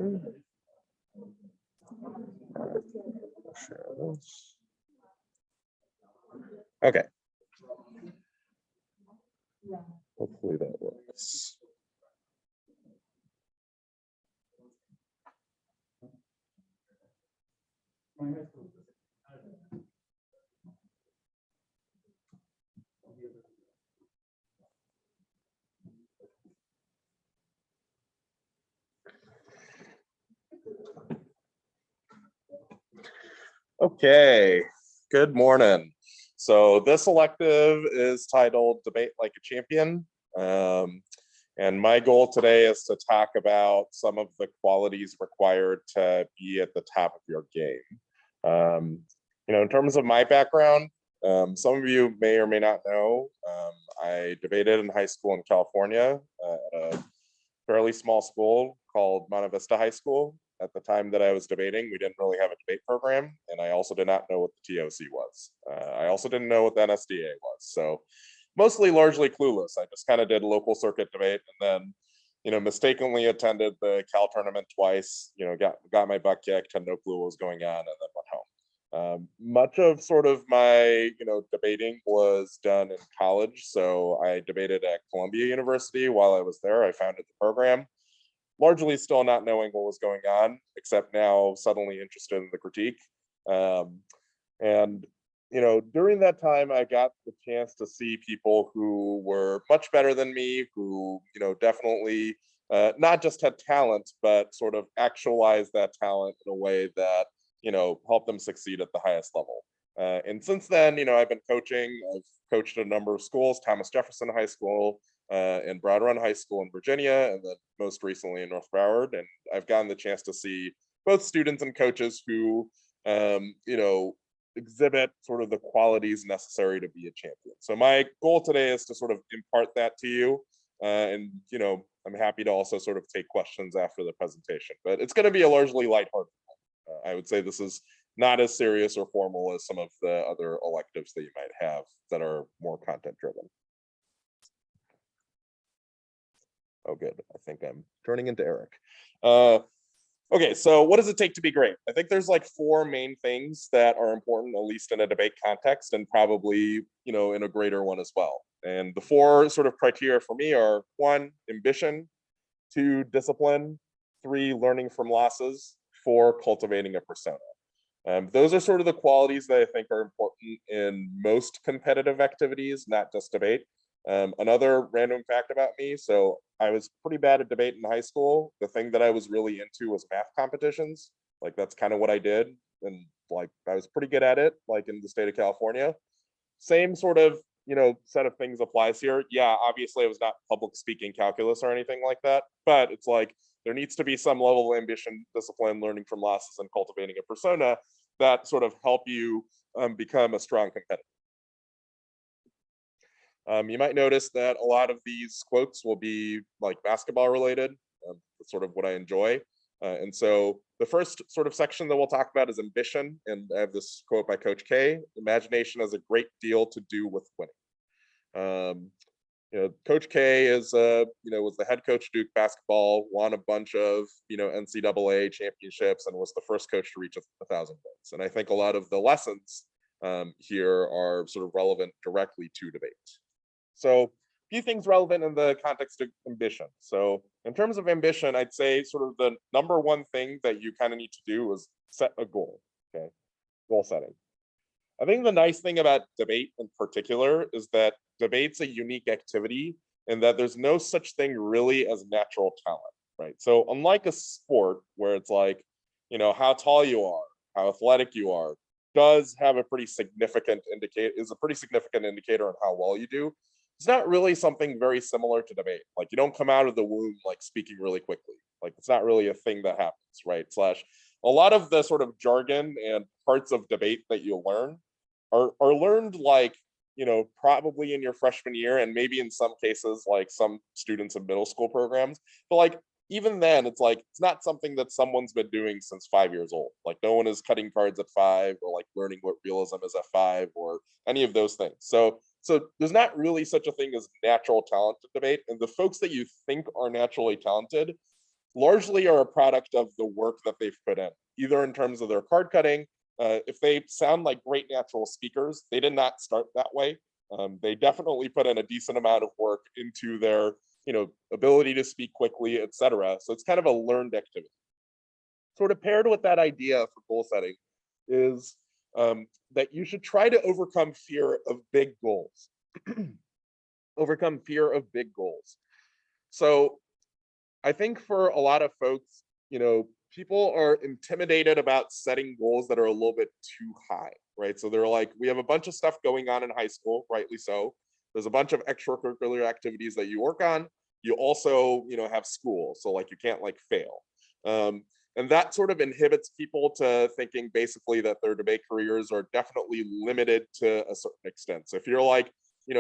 Share this. Okay. Hopefully that works. Okay, good morning. So this elective is titled Debate Like a Champion. And my goal today is to talk about some of the qualities required to be at the top of your game. In terms of my background, some of you may or may not know, I debated in high school in California at a fairly small school called Monte Vista High School. At the time that I was debating, we didn't really have a debate program, and I also did not know what the TOC was. I also didn't know what the NSDA was, so largely clueless. I just kind of did local circuit debate, and then, mistakenly attended the Cal tournament twice. Got my butt kicked, had no clue what was going on, and then went home. Much of sort of my debating was done in college, so I debated at Columbia University while I was there. I founded the program, largely still not knowing what was going on, except now suddenly interested in the critique. During that time, I got the chance to see people who were much better than me, who, definitely not just had talent, but sort of actualized that talent in a way that, helped them succeed at the highest level. And since then, I've been coaching. I've coached at a number of schools, Thomas Jefferson High School, and Broward Run High School in Virginia, and then most recently in North Broward. And I've gotten the chance to see both students and coaches who, exhibit sort of the qualities necessary to be a champion. So my goal today is to sort of impart that to you. And I'm happy to also sort of take questions after the presentation, but it's going to be a largely lighthearted one. I would say this is not as serious or formal as some of the other electives that you might have that are more content driven. Oh, good. I think I'm turning into Eric. Okay, so what does it take to be great? I think there's like four main things that are important, at least in a debate context, and probably, in a greater one as well. And the four sort of criteria for me are: 1, ambition; 2, discipline; 3, learning from losses; 4, cultivating a persona. Those are sort of the qualities that I think are important in most competitive activities, not just debate. Another random fact about me: so I was pretty bad at debate in high school. The thing that I was really into was math competitions. Like, that's kind of what I did, and like I was pretty good at it, like in the state of California. Same sort of set of things applies here. Yeah, obviously I was not public speaking calculus or anything like that, but it's like there needs to be some level of ambition, discipline, learning from losses, and cultivating a persona that sort of help you become a strong competitor. You might notice that a lot of these quotes will be like basketball related. That's sort of what I enjoy. And so the first sort of section that we'll talk about is ambition. And I have this quote by Coach K: "Imagination has a great deal to do with winning." Coach K is, was the head coach of Duke basketball, won a bunch of, NCAA championships, and was the first coach to reach 1,000 wins. And I think a lot of the lessons here are sort of relevant directly to debate. So a few things relevant in the context of ambition. So in terms of ambition, I'd say sort of the number one thing that you kind of need to do is set a goal. Okay, goal setting. I think the nice thing about debate in particular is that debate's a unique activity in that there's no such thing really as natural talent, right? So unlike a sport where it's like, how tall you are, how athletic you are, does have a pretty significant indicator on how well you do. It's not really something very similar to debate. Like, you don't come out of the womb like speaking really quickly. Like, it's not really a thing that happens, right? A lot of the sort of jargon and parts of debate that you learn are learned like, probably in your freshman year, and maybe in some cases like some students in middle school programs. But like, even then, it's like, it's not something that someone's been doing since 5 years old. Like, no one is cutting cards at 5 or like learning what realism is at 5 or any of those things. So there's not really such a thing as natural talent to debate. And the folks that you think are naturally talented largely are a product of the work that they've put in, either in terms of their card cutting. If they sound like great natural speakers, they did not start that way. They definitely put in a decent amount of work into their, ability to speak quickly, etc. So it's kind of a learned activity. Sort of paired with that idea for goal setting is that you should try to overcome fear of big goals. Overcome fear of big goals. So I think for a lot of folks, people are intimidated about setting goals that are a little bit too high, right? So they're like, we have a bunch of stuff going on in high school, rightly so. There's a bunch of extracurricular activities that you work on. You also, have school, so like you can't like fail. And that sort of inhibits people to thinking basically that their debate careers are definitely limited to a certain extent. So if you're like,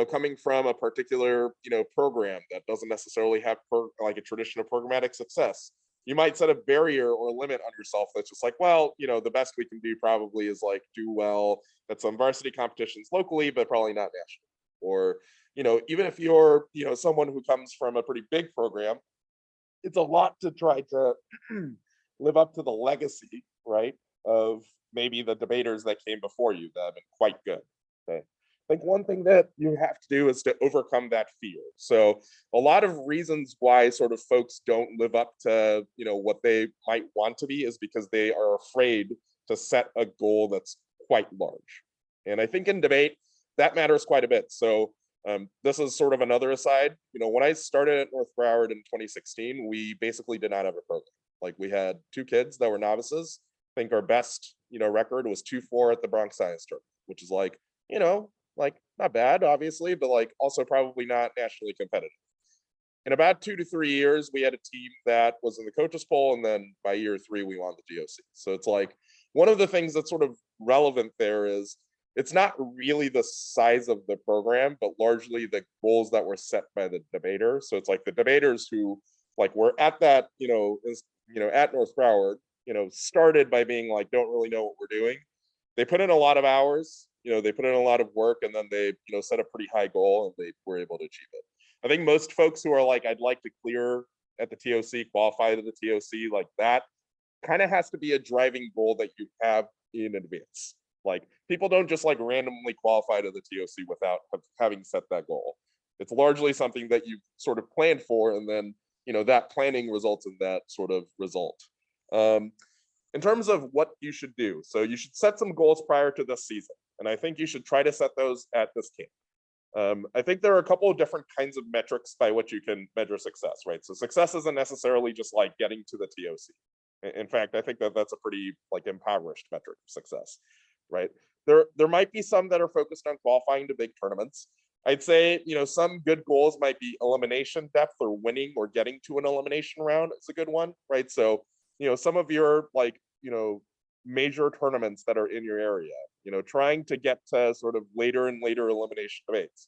coming from a particular, program that doesn't necessarily have like a tradition of programmatic success, you might set a barrier or limit on yourself that's just like, well, the best we can do probably is like do well at some varsity competitions locally, but probably not nationally. Or, even if you're, someone who comes from a pretty big program, it's a lot to try to live up to the legacy, right, of maybe the debaters that came before you that have been quite good. Okay. I think one thing that you have to do is to overcome that fear. So a lot of reasons why sort of folks don't live up to, what they might want to be is because they are afraid to set a goal that's quite large. And I think in debate, that matters quite a bit. So this is sort of another aside. When I started at North Broward in 2016, we basically did not have a program. Like we had 2 kids that were novices. I think our best, record was 2-4 at the Bronx Science Tournament, which is like, like not bad, obviously, but like also probably not nationally competitive. In about 2 to 3 years, we had a team that was in the coaches poll, and then by year 3, we won the DOC. So it's like one of the things that's sort of relevant there is it's not really the size of the program, but largely the goals that were set by the debater. So it's like the debaters who like were at that, at North Broward, started by being like, don't really know what we're doing. They put in a lot of hours, they put in a lot of work, and then they, set a pretty high goal and they were able to achieve it. I think most folks who are like, I'd like to clear at the TOC, qualify to the TOC, like that kind of has to be a driving goal that you have in advance. Like people don't just like randomly qualify to the TOC without having set that goal. It's largely something that you sort of planned for, and then, that planning results in that sort of result. In terms of what you should do, so you should set some goals prior to this season, and I think you should try to set those at this camp. I think there are a couple of different kinds of metrics by which you can measure success, right? So success isn't necessarily just like getting to the TOC. In fact, I think that that's a pretty like impoverished metric of success, right? There might be some that are focused on qualifying to big tournaments. I'd say, some good goals might be elimination depth or winning or getting to an elimination round is a good one, right? So, some of your like, major tournaments that are in your area, trying to get to sort of later and later elimination debates.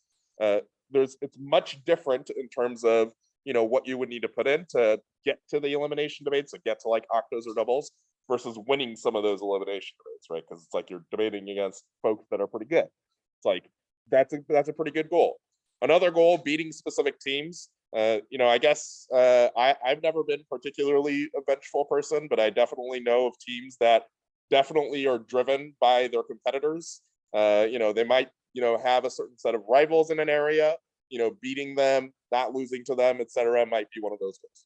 It's much different in terms of, what you would need to put in to get to the elimination debates and get to like octos or doubles versus winning some of those elimination debates, right? Because it's like you're debating against folks that are pretty good. It's like, that's a pretty good goal. Another goal, beating specific teams. I guess I've never been particularly a vengeful person, but I definitely know of teams that definitely are driven by their competitors. They might, have a certain set of rivals in an area, beating them, not losing to them, etc., might be one of those goals.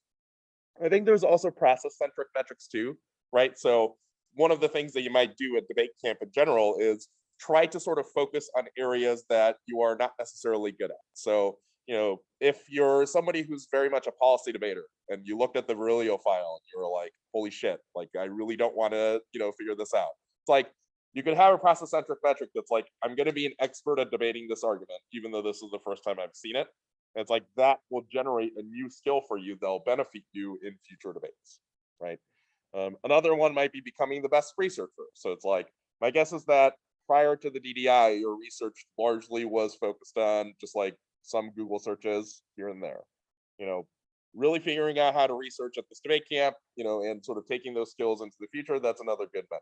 I think there's also process-centric metrics too, right? So one of the things that you might do at debate camp in general is try to sort of focus on areas that you are not necessarily good at. So, if you're somebody who's very much a policy debater and you looked at the Virilio file and you were like, holy shit, like I really don't want to, figure this out. It's like you could have a process-centric metric that's like, I'm going to be an expert at debating this argument, even though this is the first time I've seen it. And it's like that will generate a new skill for you that'll benefit you in future debates, right? Another one might be becoming the best researcher. So it's like, my guess is that prior to the DDI, your research largely was focused on just like some Google searches here and there. Really figuring out how to research at this debate camp, and sort of taking those skills into the future, that's another good bet.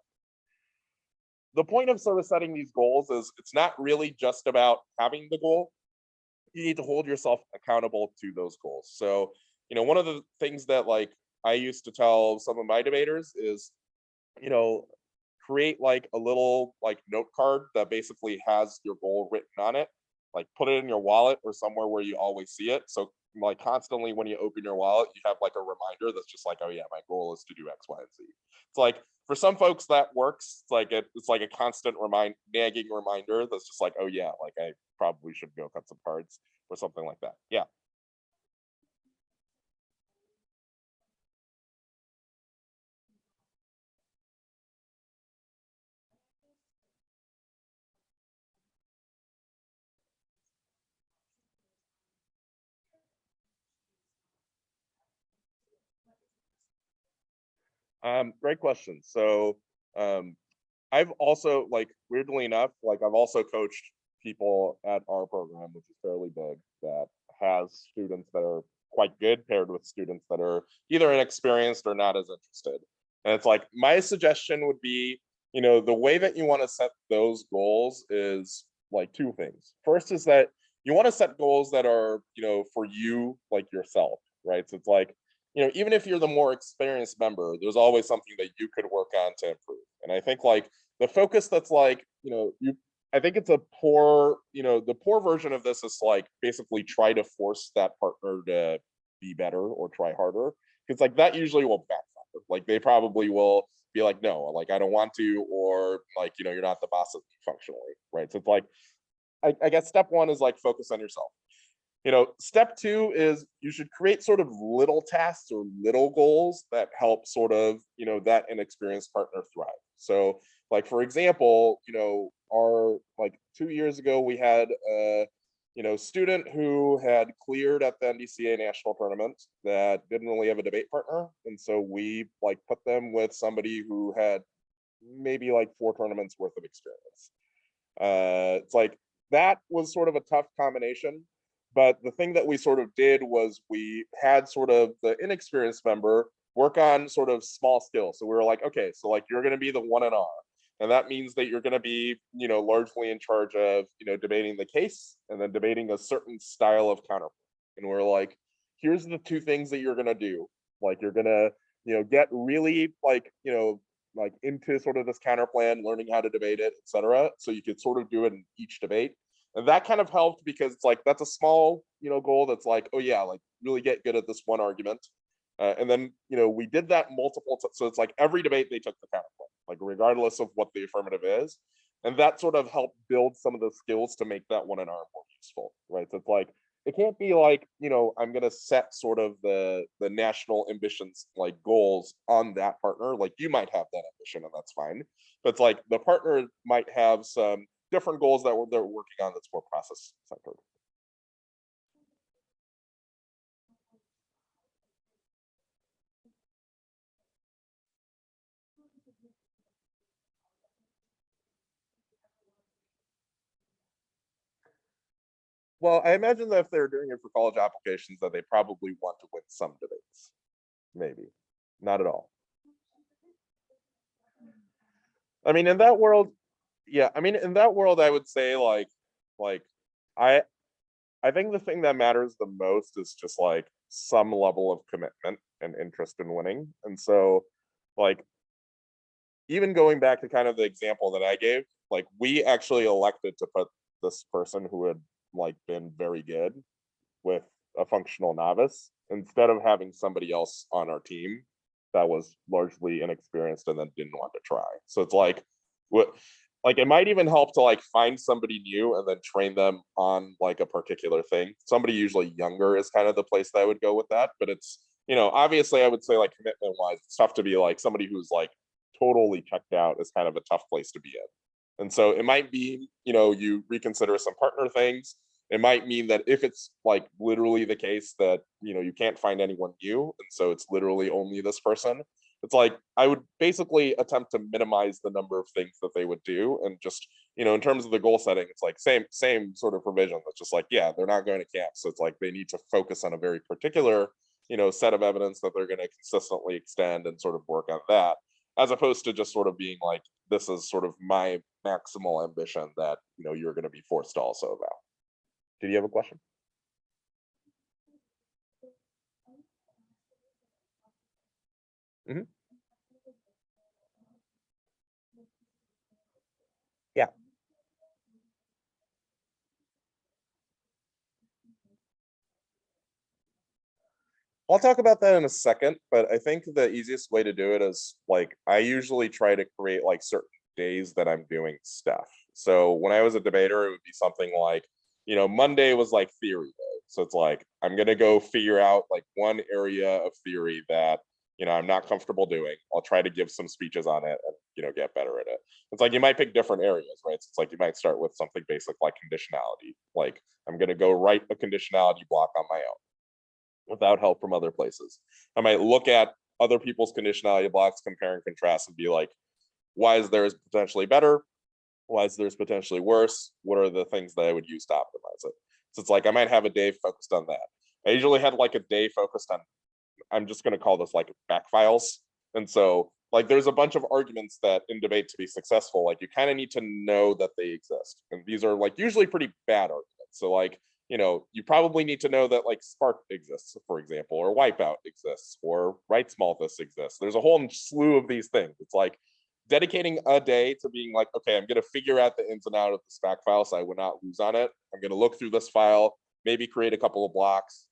The point of sort of setting these goals is it's not really just about having the goal. You need to hold yourself accountable to those goals. So, one of the things that like I used to tell some of my debaters is, you know, create like a little like note card that basically has your goal written on it. Like put it in your wallet or somewhere where you always see it. So like constantly when you open your wallet, you have like a reminder that's just like, oh yeah, my goal is to do X, Y, and Z. It's like for some folks that works. It's like a constant nagging reminder that's just like, oh yeah, like I probably should go cut some cards or something like that. Yeah. Great question. So I've also like weirdly enough, like I've also coached people at our program, which is fairly big, that has students that are quite good paired with students that are either inexperienced or not as interested. And it's like my suggestion would be, the way that you want to set those goals is like two things. First is that you want to set goals that are, for you, like yourself, right? So it's like, even if you're the more experienced member, there's always something that you could work on to improve. And I think like the focus that's like, I think it's a poor, the poor version of this is like basically try to force that partner to be better or try harder. Because like that usually will backfire. Like they probably will be like, no, like I don't want to, or like, you're not the boss of me functionally, right? So it's like, I guess step one is like focus on yourself. Step two is you should create sort of little tasks or little goals that help sort of, that inexperienced partner thrive. So like, for example, our like 2 years ago, we had a, student who had cleared at the NDCA national tournament that didn't really have a debate partner. And so we like put them with somebody who had maybe like 4 tournaments worth of experience. It's like, that was sort of a tough combination. But the thing that we sort of did was we had sort of the inexperienced member work on sort of small skills. So we were like, okay, so like you're going to be the one and R. And that means that you're going to be, largely in charge of, debating the case and then debating a certain style of counterpoint. And we're like, here's the two things that you're going to do. Like you're going to, get really like, like into sort of this counter plan, learning how to debate it, etc. So you could sort of do it in each debate. And that kind of helped because it's like that's a small, goal that's like, oh yeah, like really get good at this one argument. And then, we did that multiple times. So it's like every debate they took the counterpoint, like regardless of what the affirmative is. And that sort of helped build some of the skills to make that one and R more useful, right? So it's like, it can't be like, I'm going to set sort of the national ambitions, like goals on that partner. Like you might have that ambition and that's fine. But it's like the partner might have some different goals that they're working on that's more process centered. Well, I imagine that if they're doing it for college applications, that they probably want to win some debates. Maybe. Not at all. I mean, in that world, yeah, I mean, in that world, I would say like I I think the thing that matters the most is just like some level of commitment and interest in winning. And so like even going back to kind of the example that I gave, like we actually elected to put this person who had like been very good with a functional novice instead of having somebody else on our team that was largely inexperienced and then didn't want to try. So it's like what like it might even help to like find somebody new and then train them on like a particular thing. Somebody usually younger is kind of the place that I would go with that. But it's, obviously I would say like commitment wise, it's tough to be like somebody who's like totally checked out is kind of a tough place to be in. And so it might be, you reconsider some partner things. It might mean that if it's like literally the case that, you can't find anyone new, and so it's literally only this person, it's like I would basically attempt to minimize the number of things that they would do and just, in terms of the goal setting, it's like same sort of provision. That's just like, yeah, they're not going to camp. So it's like they need to focus on a very particular, set of evidence that they're going to consistently extend and sort of work on that, as opposed to just sort of being like, this is sort of my maximal ambition that, you're going to be forced to also about. Did you have a question? Mhm. Yeah. I'll talk about that in a second, but I think the easiest way to do it is like I usually try to create like certain days that I'm doing stuff. So when I was a debater, it would be something like, Monday was like theory day. So it's like I'm gonna go figure out like one area of theory that I'm not comfortable doing. I'll try to give some speeches on it and get better at it. It's like you might pick different areas, right? So it's like you might start with something basic like conditionality. Like I'm gonna go write a conditionality block on my own without help from other places. I might look at other people's conditionality blocks, compare and contrast, and be like, why is theirs potentially better? Why is theirs potentially worse? What are the things that I would use to optimize it? So it's like I might have a day focused on that. I usually had like a day focused on, I'm just going to call this like back files. And so, like, there's a bunch of arguments that in debate to be successful, like, you kind of need to know that they exist. And these are like usually pretty bad arguments. So, like, you probably need to know that like Spark exists, for example, or Wipeout exists, or Write Small This exists. There's a whole slew of these things. It's like dedicating a day to being like, okay, I'm going to figure out the ins and out of the spec file so I would not lose on it. I'm going to look through this file, maybe create a couple of blocks.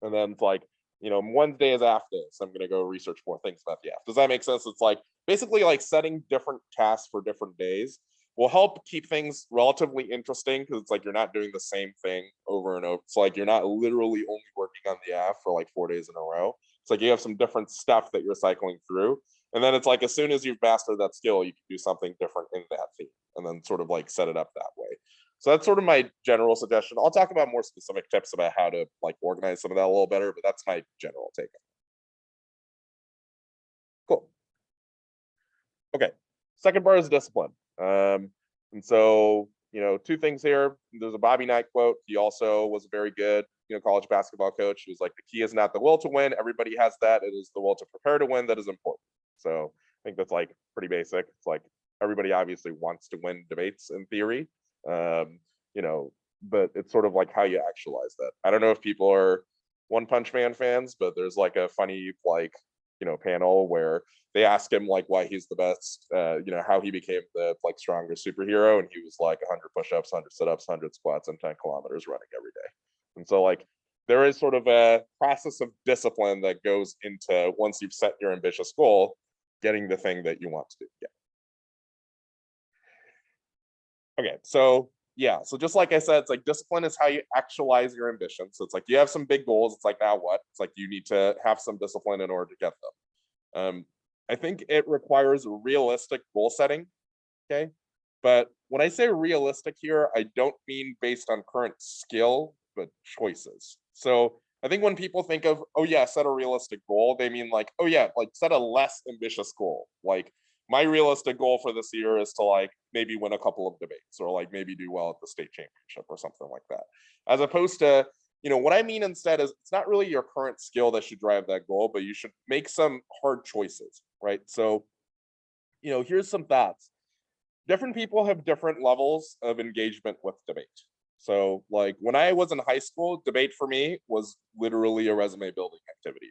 And then it's like, Wednesday is after this. I'm going to go research more things about the app. Does that make sense? It's like basically like setting different tasks for different days will help keep things relatively interesting because it's like you're not doing the same thing over and over. It's like you're not literally only working on the app for like 4 days in a row. It's like you have some different stuff that you're cycling through. And then it's like as soon as you've mastered that skill, you can do something different in that theme and then sort of like set it up that way. So that's sort of my general suggestion. I'll talk about more specific tips about how to like organize some of that a little better, but that's my general take. Cool. Okay. Second bar is discipline. And so, two things here. There's a Bobby Knight quote. He also was a very good, college basketball coach. He was like, the key is not the will to win. Everybody has that. It is the will to prepare to win that is important. So I think that's like pretty basic. It's like everybody obviously wants to win debates in theory. Um, but it's sort of like how you actualize that. I don't know if people are One Punch Man fans, but there's like a funny like panel where they ask him like why he's the best, how he became the like strongest superhero, and he was like 100 push-ups, 100 sit-ups, 100 squats, and 10 kilometers running every day. And so like there is sort of a process of discipline that goes into once you've set your ambitious goal, getting the thing that you want to do. Yeah. Okay, so yeah, so just like I said, it's like discipline is how you actualize your ambition. So it's like you have some big goals. It's like now what? It's like you need to have some discipline in order to get them. I think it requires realistic goal setting. Okay, but when I say realistic here, I don't mean based on current skill, but choices. So I think when people think of, oh yeah, set a realistic goal, they mean like, oh yeah, like set a less ambitious goal. Like my realistic goal for this year is to like maybe win a couple of debates or like maybe do well at the state championship or something like that. As opposed to, what I mean instead is it's not really your current skill that should drive that goal, but you should make some hard choices, right? So, here's some thoughts. Different people have different levels of engagement with debate. So, like when I was in high school, debate for me was literally a resume building activity.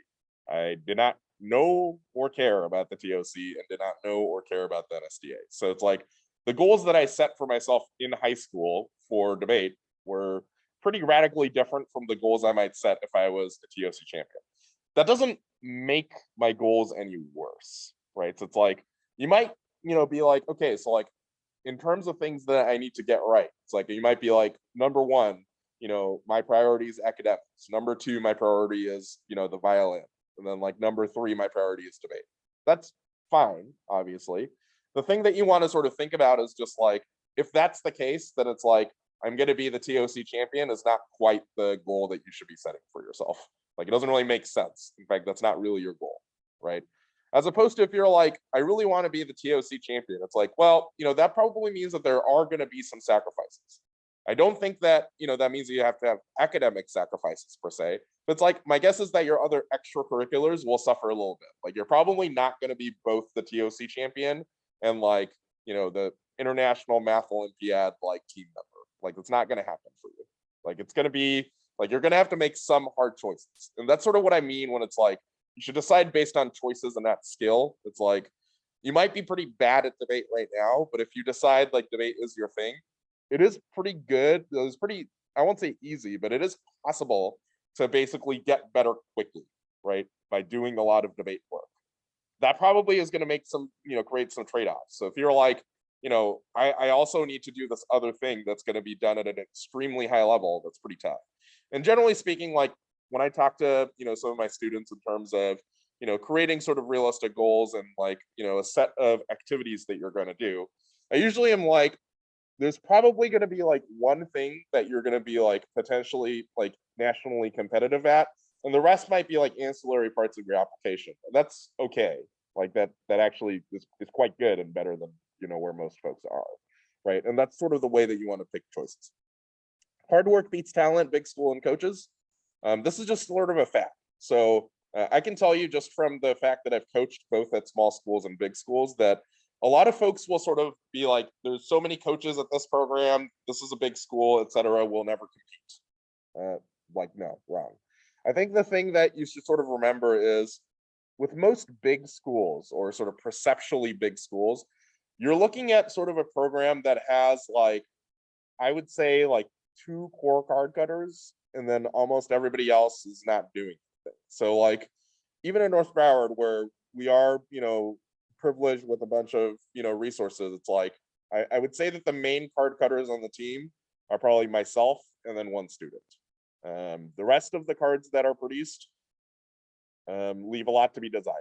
I did not know or care about the TOC and did not know or care about the NSDA. So it's like the goals that I set for myself in high school for debate were pretty radically different from the goals I might set if I was a TOC champion. That doesn't make my goals any worse, right? So it's like you might, be like, okay, so like in terms of things that I need to get right, it's like you might be like, number one, my priority is academics. Number two, my priority is, the violin. And then like number three, my priority is debate. That's fine, obviously. The thing that you want to sort of think about is just like, if that's the case, then it's like, I'm going to be the TOC champion is not quite the goal that you should be setting for yourself. Like it doesn't really make sense. In fact, that's not really your goal, right? As opposed to if you're like, I really want to be the TOC champion, it's like, well, that probably means that there are going to be some sacrifices. I don't think that, that means that you have to have academic sacrifices per se. But it's like, my guess is that your other extracurriculars will suffer a little bit. Like you're probably not going to be both the TOC champion and like, the international math Olympiad like team member. Like it's not going to happen for you. Like it's going to be like, you're going to have to make some hard choices. And that's sort of what I mean when it's like, you should decide based on choices and not skill. It's like, you might be pretty bad at debate right now, but if you decide like debate is your thing, it is pretty good. It's pretty, I won't say easy, but it is possible to basically get better quickly, right? By doing a lot of debate work. That probably is going to make some, create some trade-offs. So if you're like, I also need to do this other thing that's going to be done at an extremely high level, that's pretty tough. And generally speaking, like when I talk to, some of my students in terms of, creating sort of realistic goals and like, a set of activities that you're going to do, I usually am like, there's probably going to be like one thing that you're going to be like potentially like nationally competitive at, and the rest might be like ancillary parts of your application. And that's okay. Like that actually is quite good and better than, where most folks are, right? And that's sort of the way that you want to pick choices. Hard work beats talent, big school and coaches. This is just sort of a fact. So I can tell you just from the fact that I've coached both at small schools and big schools that a lot of folks will sort of be like, there's so many coaches at this program, this is a big school, etc. We'll never compete. Like, no, wrong. I think the thing that you should sort of remember is with most big schools or sort of perceptually big schools, you're looking at sort of a program that has like, I would say like 2 core card cutters, and then almost everybody else is not doing it. So like, even in North Broward, where we are, privileged with a bunch of, resources, it's like, I would say that the main card cutters on the team are probably myself and then one student. The rest of the cards that are produced leave a lot to be desired,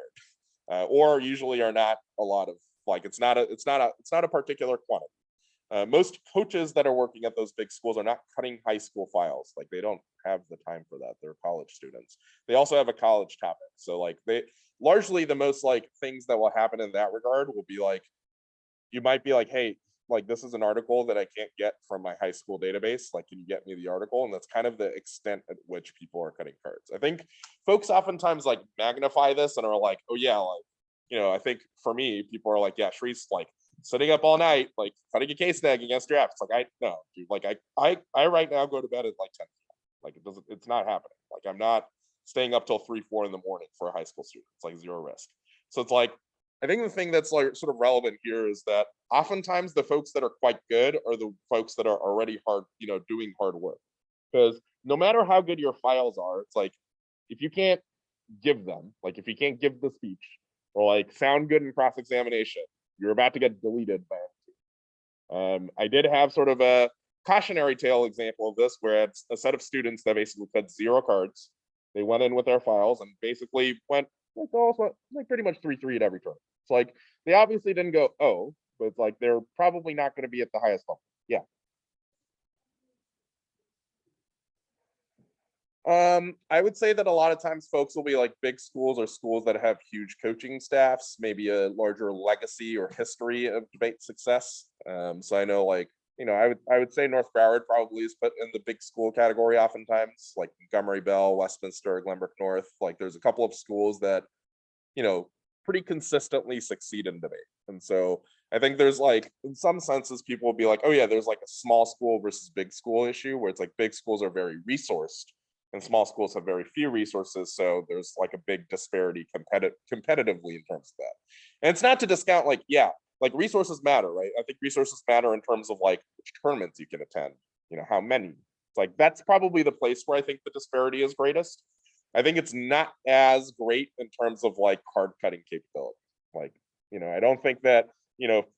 or usually are not a lot of, like, it's not a particular quantity. Most coaches that are working at those big schools are not cutting high school files. Like, they don't have the time for that. They're college students. They also have a college topic. So like, they largely, the most like things that will happen in that regard will be like, you might be like, hey, like, this is an article that I can't get from my high school database. Like, can you get me the article? And that's kind of the extent at which people are cutting cards. I think folks oftentimes like magnify this and are like, oh yeah, like, I think for me, people are like, yeah, Shree's like sitting up all night, like cutting a case nag against drafts. Like, no, dude, like I right now go to bed at like 10 p.m. Like, it's not happening. Like, I'm not staying up till 3-4 in the morning for a high school student. It's like zero risk. So it's like, I think the thing that's like sort of relevant here is that oftentimes the folks that are quite good are the folks that are already hard, doing hard work. Because no matter how good your files are, it's like, if you can't give them, like if you can't give the speech or like sound good in cross-examination, you're about to get deleted by it. I did have sort of a cautionary tale example of this, where it's a set of students that basically cut 0 cards. They went in with their files and basically went like pretty much 3-3 at every turn. It's like, they obviously didn't go, oh, but it's like, they're probably not going to be at the highest level. Yeah. I would say that a lot of times folks will be like big schools or schools that have huge coaching staffs, maybe a larger legacy or history of debate success. So I know, like, I would say North Broward probably is put in the big school category oftentimes, like Montgomery Bell, Westminster, Glenbrook North. Like, there's a couple of schools that, pretty consistently succeed in debate. And so I think there's like, in some senses, people will be like, oh yeah, there's like a small school versus big school issue, where it's like big schools are very resourced and small schools have very few resources. So there's like a big disparity competitively in terms of that. And it's not to discount, like, yeah, like resources matter, right? I think resources matter in terms of like which tournaments you can attend, how many. It's like, that's probably the place where I think the disparity is greatest. I think it's not as great in terms of like card cutting capability. Like, I don't think that,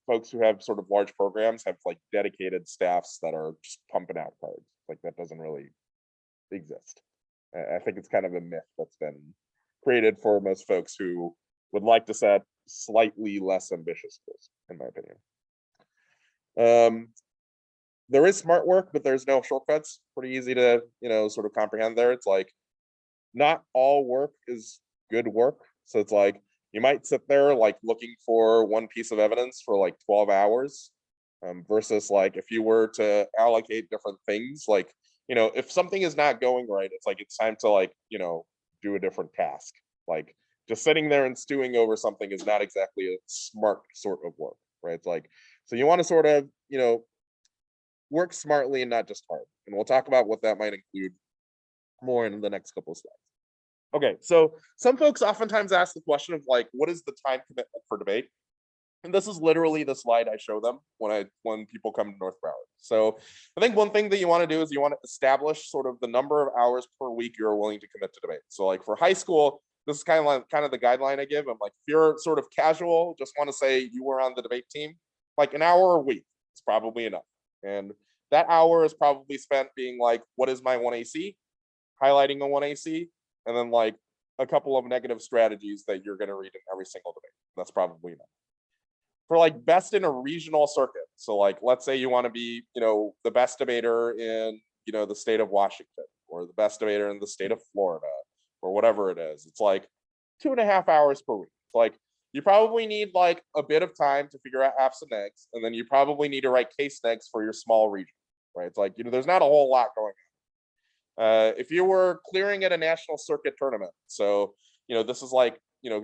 folks who have sort of large programs have like dedicated staffs that are just pumping out cards. Like, that doesn't really exist. I think it's kind of a myth that's been created for most folks who would like to set slightly less ambitious goals, in my opinion. There is smart work, but there's no shortcuts. Pretty easy to, sort of comprehend there. It's like, not all work is good work. So it's like, you might sit there like looking for one piece of evidence for like 12 hours, versus like if you were to allocate different things, like, if something is not going right, it's like, it's time to like, do a different task. Like, just sitting there and stewing over something is not exactly a smart sort of work, right? It's like, so you want to sort of, work smartly and not just hard. And we'll talk about what that might include more in the next couple of slides. Okay, so some folks oftentimes ask the question of like, what is the time commitment for debate? And this is literally the slide I show them when people come to North Broward. So I think one thing that you want to do is you want to establish sort of the number of hours per week you're willing to commit to debate. So like for high school, this is kind of the guideline I give. I'm like, if you're sort of casual, just want to say you were on the debate team, like an hour a week is probably enough. And that hour is probably spent being like, what is my 1AC? Highlighting a 1AC, and then like a couple of negative strategies that you're going to read in every single debate. That's probably enough. For like best in a regional circuit, so like let's say you want to be, the best debater in, the state of Washington, or the best debater in the state of Florida, or whatever it is. It's like 2.5 hours per week. It's like you probably need like a bit of time to figure out apps and eggs, and then you probably need to write case negs for your small region, right? It's like, there's not a whole lot going on. If you were clearing at a national circuit tournament, so this is like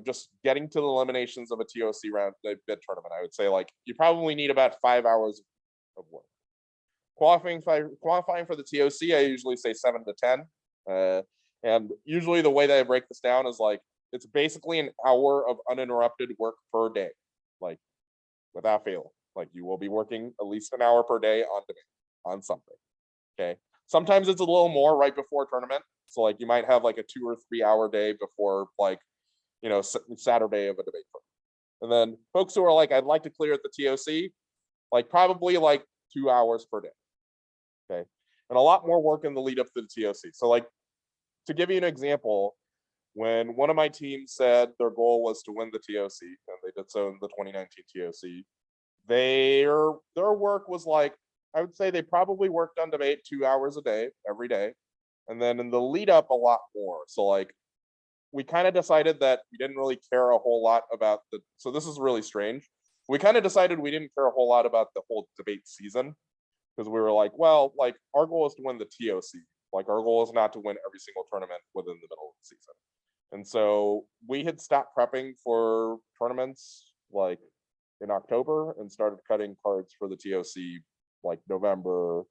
just getting to the eliminations of a TOC round, a bid tournament, I would say like you probably need about 5 hours of work. Qualifying for the TOC, I usually say 7 to 10, and usually the way that I break this down is like it's basically an hour of uninterrupted work per day, like without fail. Like you will be working at least an hour per day on debate on something. Okay. Sometimes it's a little more right before tournament. So like you might have like a 2 or 3 hour day before like, Saturday of a debate tournament. And then folks who are like, I'd like to clear at the TOC, like probably like 2 hours per day. Okay. And a lot more work in the lead up to the TOC. So like to give you an example, when one of my teams said their goal was to win the TOC, and they did so in the 2019 TOC, their work was like, I would say they probably worked on debate 2 hours a day, every day. And then in the lead up, a lot more. So like we kind of decided that we didn't really care a whole lot about so this is really strange. We kind of decided we didn't care a whole lot about the whole debate season, because we were like, well, like our goal is to win the TOC. Like our goal is not to win every single tournament within the middle of the season. And so we had stopped prepping for tournaments like in October and started cutting cards for the TOC like November,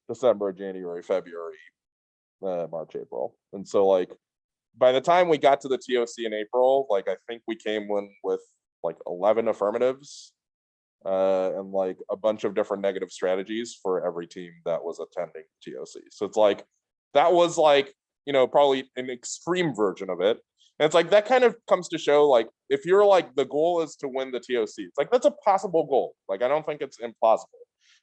December, January, February, March, April. And so like by the time we got to the TOC in April, like I think we came in with like 11 affirmatives, and like a bunch of different negative strategies for every team that was attending TOC. So it's like that was like, probably an extreme version of it. And it's like that kind of comes to show like if you're like the goal is to win the TOC, it's like that's a possible goal. Like I don't think it's implausible.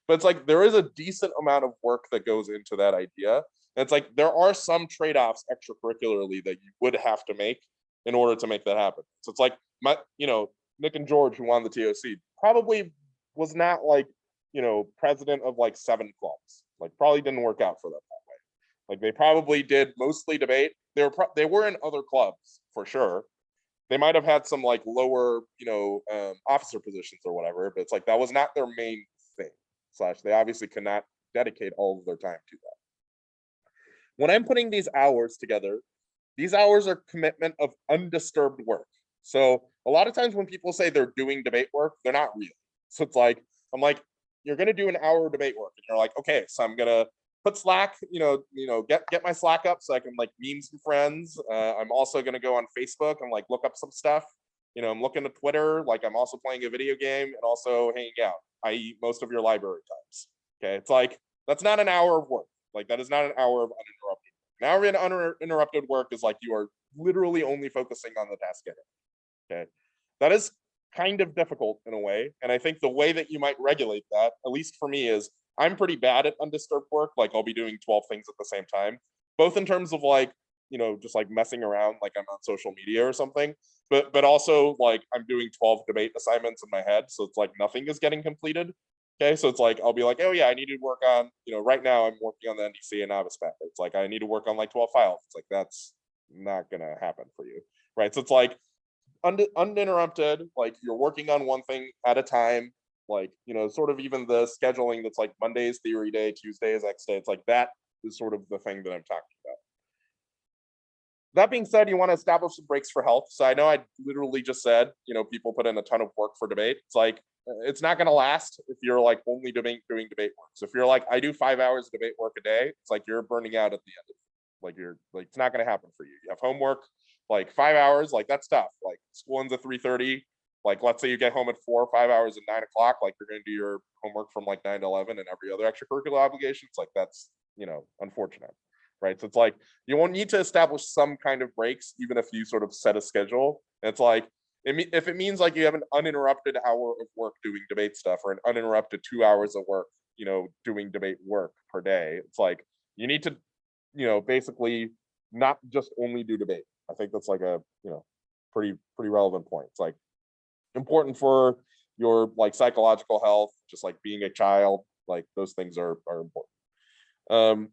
But it's like there is a decent amount of work that goes into that idea. And it's like there are some trade-offs extracurricularly that you would have to make in order to make that happen. So it's like Nick and George, who won the TOC, probably was not like, president of like 7 clubs. Like probably didn't work out for them that way. Like they probably did mostly debate. They were in other clubs for sure. They might have had some like lower, officer positions or whatever, but it's like that was not their main thing. / they obviously cannot dedicate all of their time to that. When I'm putting these hours together, these hours are commitment of undisturbed work. So a lot of times when people say they're doing debate work, they're not real. So it's like, I'm like, you're going to do an hour of debate work. And you're like, okay, so I'm going to put Slack, get my Slack up so I can like meme some friends. I'm also going to go on Facebook and like look up some stuff. I'm looking at Twitter, like I'm also playing a video game and also hanging out, i.e. most of your library times. Okay. It's like, that's not an hour of work. Like that is not an hour of uninterrupted. An hour of uninterrupted work is like you are literally only focusing on the task at hand. Okay. That is kind of difficult in a way. And I think the way that you might regulate that, at least for me, is I'm pretty bad at undisturbed work. Like I'll be doing 12 things at the same time, both in terms of like, just like messing around, like I'm on social media or something, but also like I'm doing 12 debate assignments in my head. So it's like nothing is getting completed. Okay. So it's like, I'll be like, oh yeah, I need to work on, right now I'm working on the NDCA novice packet. It's like, I need to work on like 12 files. It's like, that's not going to happen for you. Right. So it's like uninterrupted, like you're working on one thing at a time, like, sort of even the scheduling that's like Monday's theory day, Tuesday is X day. It's like, that is sort of the thing that I'm talking about. That being said, you want to establish some breaks for health. So I know I literally just said, people put in a ton of work for debate. It's like, it's not going to last if you're like only doing debate work. So if you're like, I do 5 hours of debate work a day, it's like you're burning out at the end of it. Like it's not going to happen for you. You have homework, like 5 hours, like that's tough. Like school ends at 3:30. Like let's say you get home at 4 or 5 hours at 9 o'clock, like you're going to do your homework from like 9 to 11 and every other extracurricular obligations. Like that's, unfortunate, right? So it's like you won't need to establish some kind of breaks, even if you sort of set a schedule. And it's like, if it means like you have an uninterrupted hour of work doing debate stuff or an uninterrupted 2 hours of work, doing debate work per day, it's like you need to, basically not just only do debate. I think that's like a, pretty relevant point. It's like important for your like psychological health, just like being a child, like those things are important.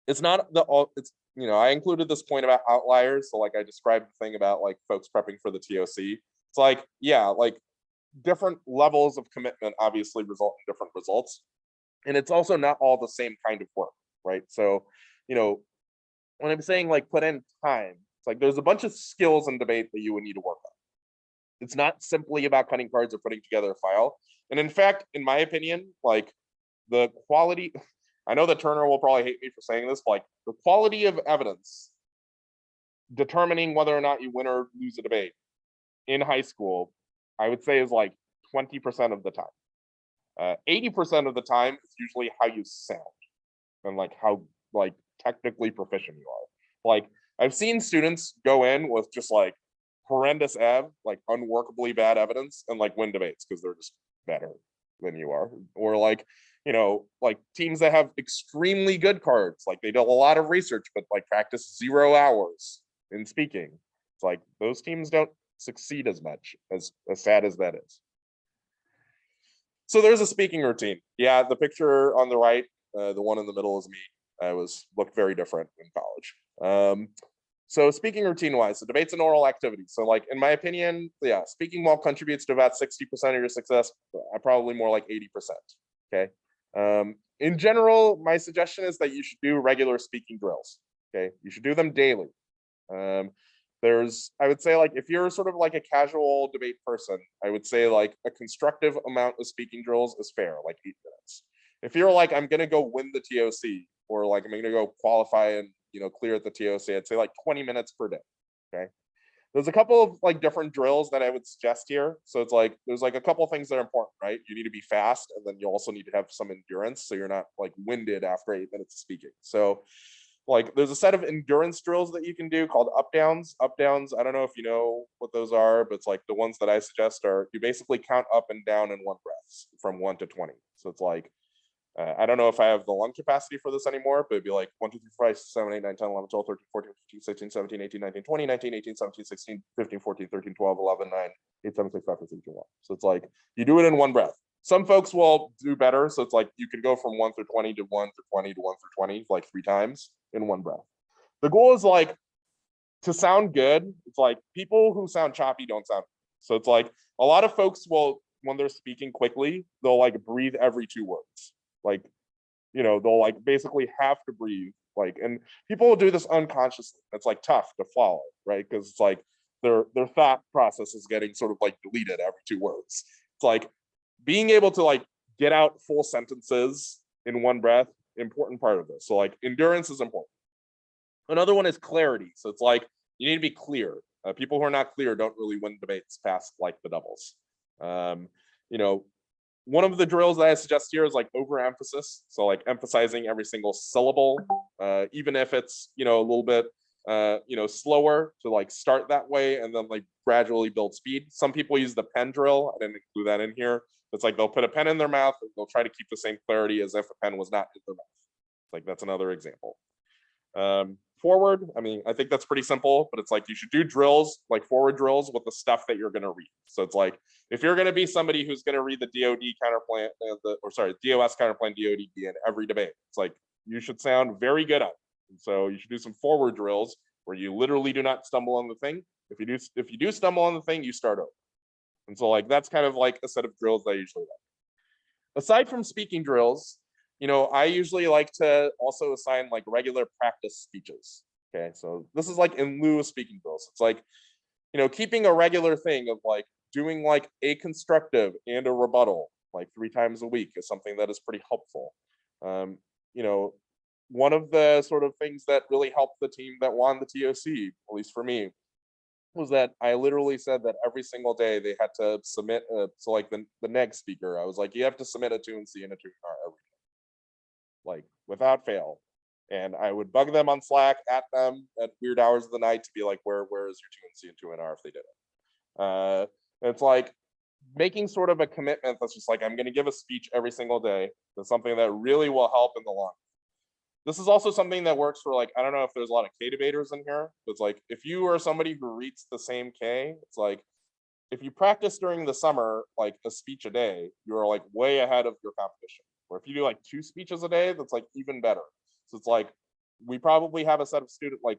It's not the all it's I included this point about outliers. So like I described the thing about like folks prepping for the TOC. It's like, yeah, like different levels of commitment obviously result in different results. And it's also not all the same kind of work, right? So, when I'm saying like put in time, it's like there's a bunch of skills in debate that you would need to work on. It's not simply about cutting cards or putting together a file. And in fact, in my opinion, like the quality, I know that Turner will probably hate me for saying this, but like the quality of evidence determining whether or not you win or lose a debate in high school, I would say is like 20% of the time. 80% of the time is usually how you sound and like how like technically proficient you are. Like I've seen students go in with just like horrendous like unworkably bad evidence and like win debates because they're just better than you are. Or like, like teams that have extremely good cards, like they do a lot of research, but like practice 0 hours in speaking. It's like those teams don't succeed as much, as sad as that is. So there's a speaking routine. Yeah, the picture on the right, the one in the middle is me. I looked very different in college. So speaking routine wise, the debate's an oral activity. So like, in my opinion, yeah, speaking well contributes to about 60% of your success, probably more like 80%, okay? In general, my suggestion is that you should do regular speaking drills, okay? You should do them daily. I would say like, if you're sort of like a casual debate person, I would say like a constructive amount of speaking drills is fair, like 8 minutes. If you're like, I'm gonna go win the TOC, or like I'm gonna go qualify and clear at the TOC, I'd say like 20 minutes per day. Okay. There's a couple of like different drills that I would suggest here. So it's like there's like a couple of things that are important, right? You need to be fast, and then you also need to have some endurance, so you're not like winded after 8 minutes of speaking. So like there's a set of endurance drills that you can do called up downs. Up downs, I don't know if you know what those are, but it's like the ones that I suggest are you basically count up and down in one breath from 1 to 20. So it's like I don't know if I have the lung capacity for this anymore, but it'd be like 1, 2, 3, 4, 5, 6, 7, 8, 9, 10, 11, 12, 13, 14, 15, 16, 17, 18, 19, 20, 19, 18, 17, 16, 15, 14, 13, 12, 11, 9, 8, 7, 6, 5, 4, 3, 2, 1. So it's like you do it in one breath. Some folks will do better. So it's like you can go from 1 through 20 to 1 through 20 to 1 through 20, like 3 times in one breath. The goal is like to sound good. It's like people who sound choppy don't sound good. So it's like a lot of folks will, when they're speaking quickly, they'll like breathe every 2 words. Like, they'll like basically have to breathe, like, and people will do this unconsciously. It's like tough to follow, right? Because it's like their thought process is getting sort of like deleted every 2 words. It's like being able to like get out full sentences in one breath, important part of this. So like endurance is important. Another one is clarity. So it's like you need to be clear. People who are not clear don't really win debates past like the doubles. One of the drills that I suggest here is like overemphasis. So like emphasizing every single syllable, even if it's, a little bit, slower to like start that way and then like gradually build speed. Some people use the pen drill. I didn't include that in here. It's like they'll put a pen in their mouth and they'll try to keep the same clarity as if a pen was not in their mouth. Like that's another example. Forward, I mean, I think that's pretty simple, but it's like you should do drills, like forward drills with the stuff that you're going to read. So it's like if you're going to be somebody who's going to read the DOD counterplan, DOS counterplan DOD in every debate, it's like you should sound very good at it. And so you should do some forward drills where you literally do not stumble on the thing. If you do stumble on the thing, you start over. And so like that's kind of like a set of drills that I usually like. Aside from speaking drills, I usually like to also assign like regular practice speeches. Okay, so this is like in lieu of speaking drills. It's like, keeping a regular thing of like doing like a constructive and a rebuttal like 3 times a week is something that is pretty helpful. one of the sort of things that really helped the team that won the TOC, at least for me, was that I literally said that every single day they had to submit so like the next speaker, I was like, you have to submit a 2 and C and a 2 and R every day, like without fail. And I would bug them on Slack at them at weird hours of the night to be like, where is your 2 and C and 2 and R if they did it. It's like making sort of a commitment that's just like, I'm going to give a speech every single day. That's something that really will help in the long. This is also something that works for like, I don't know if there's a lot of K debaters in here, but it's like, if you are somebody who reads the same K, it's like, if you practice during the summer, like a speech a day, you're like way ahead of your competition. Or if you do like 2 speeches a day, that's like even better. So it's like, we probably have a set of students, like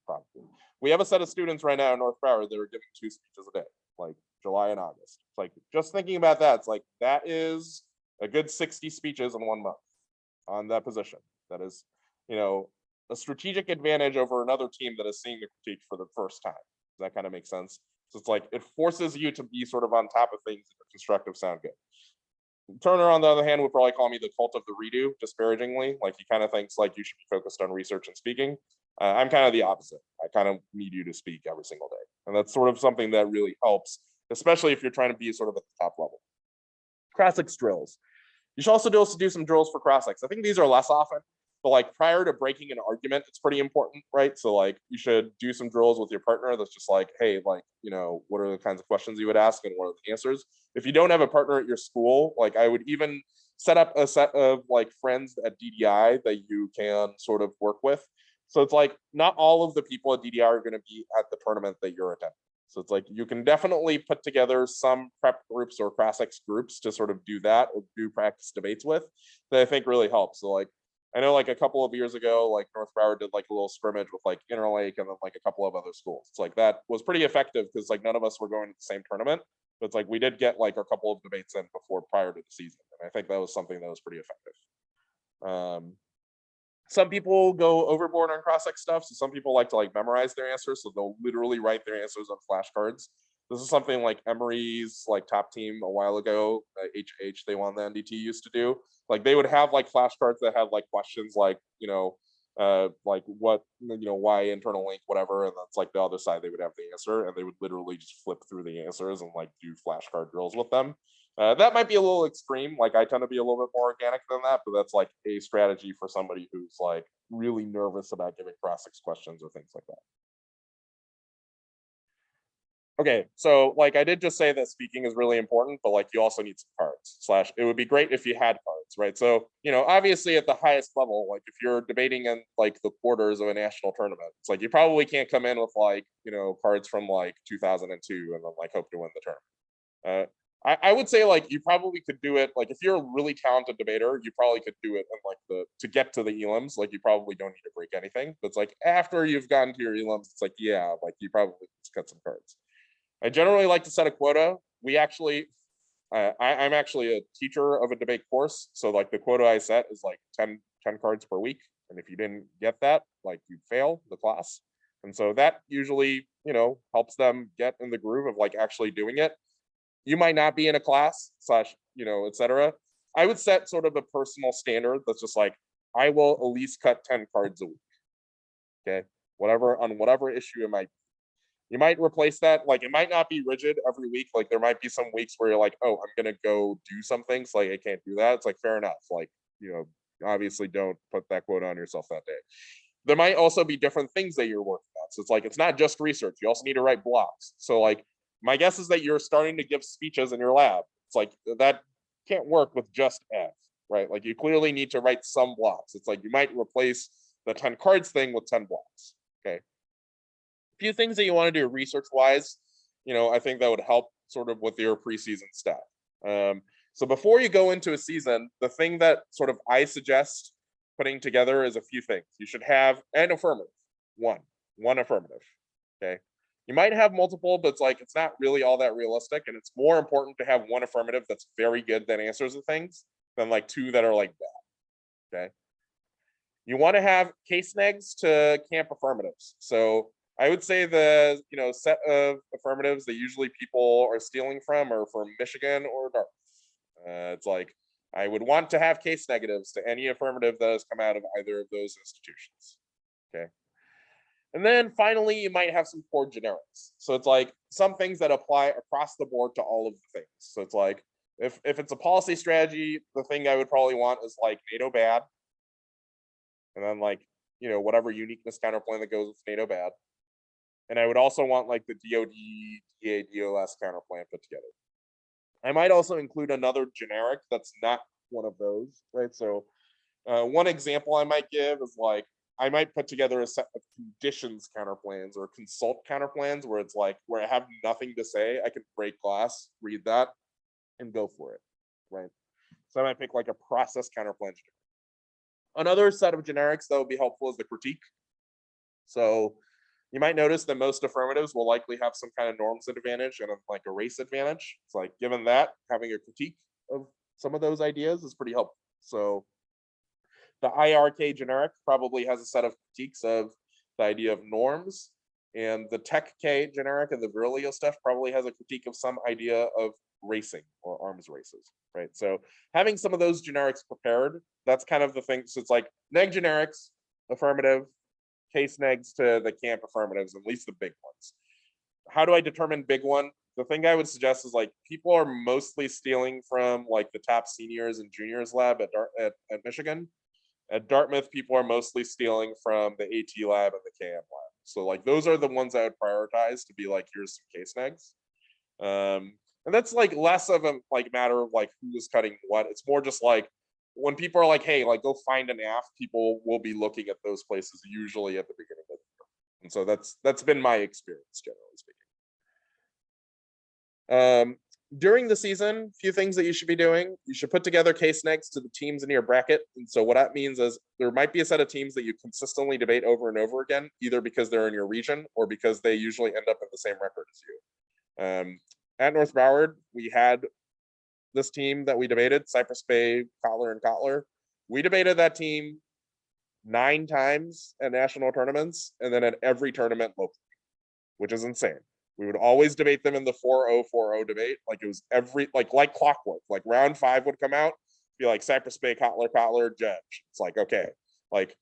probably, we have a set of students right now in North Broward that are giving 2 speeches a day, like July and August. It's like, just thinking about that, it's like, that is a good 60 speeches in 1 month on that position. That is, a strategic advantage over another team that is seeing the critique for the first time. Does that kind of make sense? So it's like, it forces you to be sort of on top of things that are constructive sound good. Turner, on the other hand, would probably call me the cult of the redo, disparagingly. Like, he kind of thinks like you should be focused on research and speaking. I'm kind of the opposite. I kind of need you to speak every single day. And that's sort of something that really helps, especially if you're trying to be sort of at the top level. Cross-ex drills. You should also do some drills for cross-ex. I think these are less often, but like prior to breaking an argument, it's pretty important, right? So like you should do some drills with your partner that's just like, hey, like, what are the kinds of questions you would ask and what are the answers? If you don't have a partner at your school, like I would even set up a set of like friends at DDI that you can sort of work with. So it's like, not all of the people at DDI are going to be at the tournament that you're attending. So it's like, you can definitely put together some prep groups or cross-ex groups to sort of do that or do practice debates with, that I think really helps. So like, I know like a couple of years ago, like North Broward did like a little scrimmage with like Interlake and then like a couple of other schools. It's like, that was pretty effective because like none of us were going to the same tournament, but it's like we did get like a couple of debates in prior to the season. And I think that was something that was pretty effective. Some people go overboard on cross-ex stuff. So some people like to like memorize their answers. So they'll literally write their answers on flashcards. This is something like Emory's like top team a while ago, HH, they won the NDT, used to do. Like they would have like flashcards that had like questions like, like what, why internal link, whatever. And that's like the other side, they would have the answer and they would literally just flip through the answers and like do flashcard drills with them. That might be a little extreme. Like I tend to be a little bit more organic than that, but that's like a strategy for somebody who's like really nervous about giving cross-ex questions or things like that. Okay, so like I did just say that speaking is really important, but like you also need some cards. It would be great if you had cards, right? So, obviously at the highest level, like if you're debating in like the quarters of a national tournament, it's like you probably can't come in with like, cards from like 2002 and then like hope to win the tournament. I would say like you probably could do it, like if you're a really talented debater, you probably could do it in like to get to the elims, like you probably don't need to break anything. But it's like after you've gotten to your elims, it's like, yeah, like you probably just cut some cards. I generally like to set a quota. I'm actually a teacher of a debate course. So like the quota I set is like 10 cards per week. And if you didn't get that, like you fail the class. And so that usually, helps them get in the groove of like actually doing it. You might not be in a class / etc. I would set sort of a personal standard that's just like, I will at least cut 10 cards a week. Okay. Whatever issue it might be. You might replace that. Like it might not be rigid every week. Like there might be some weeks where you're like, oh, I'm going to go do some things. Like I can't do that. It's like, fair enough. Like, obviously don't put that quota on yourself that day. There might also be different things that you're working on. So it's like, it's not just research. You also need to write blocks. So like, my guess is that you're starting to give speeches in your lab. It's like, that can't work with just F, right? Like you clearly need to write some blocks. It's like, you might replace the 10 cards thing with 10 blocks. Okay. Few things that you want to do research wise, I think that would help sort of with your preseason stuff. So before you go into a season, the thing that sort of I suggest putting together is a few things. You should have an affirmative, one affirmative. Okay. You might have multiple, but it's like, it's not really all that realistic. And it's more important to have one affirmative that's very good that answers the things than like 2 that are like bad. Okay. You want to have case negs to camp affirmatives. So I would say the set of affirmatives that usually people are stealing from are from Michigan or Dartmouth. It's like I would want to have case negatives to any affirmative that has come out of either of those institutions. Okay. And then finally, you might have some core generics. So it's like some things that apply across the board to all of the things. So it's like if it's a policy strategy, the thing I would probably want is like NATO bad. And then like, whatever uniqueness counterplan that goes with NATO bad. And I would also want like the DOD, DA, DOS counterplan put together. I might also include another generic that's not one of those, right? So one example I might give is like, I might put together a set of conditions counterplans or consult counterplans where it's like, where I have nothing to say, I can break glass, read that, and go for it, right? So I might pick like a process counterplan. Another set of generics that would be helpful is the critique. So you might notice that most affirmatives will likely have some kind of norms advantage and like a race advantage. It's like, given that, having a critique of some of those ideas is pretty helpful. So the IRK generic probably has a set of critiques of the idea of norms, and the Tech K generic and the Virilio stuff probably has a critique of some idea of racing or arms races, right? So having some of those generics prepared, that's kind of the thing. So it's like neg generics, affirmative, case negs to the camp affirmatives, at least the big ones. How do I determine big one? The thing I would suggest is like people are mostly stealing from like the top seniors and juniors lab at Michigan. At Dartmouth, people are mostly stealing from the AT lab and the KM lab. So like those are the ones I would prioritize to be like, here's some case negs. And that's like less of a like matter of like who is cutting what. It's more just like when people are like, hey, like go find an AF, people will be looking at those places usually at the beginning of the year. And so that's been my experience, generally speaking. During the season, a few things that you should be doing. You should put together case negs to the teams in your bracket. And so what that means is there might be a set of teams that you consistently debate over and over again, either because they're in your region or because they usually end up in the same record as you. At North Broward, we had this team that we debated, Cypress Bay, Kotler, and Kotler. We debated that team 9 times at national tournaments and then at every tournament locally, which is insane. We would always debate them in the 4-0, 4-0 debate. Like it was like clockwork. Like round 5 would come out, be like Cypress Bay, Kotler, Kotler, judge. It's like, okay, like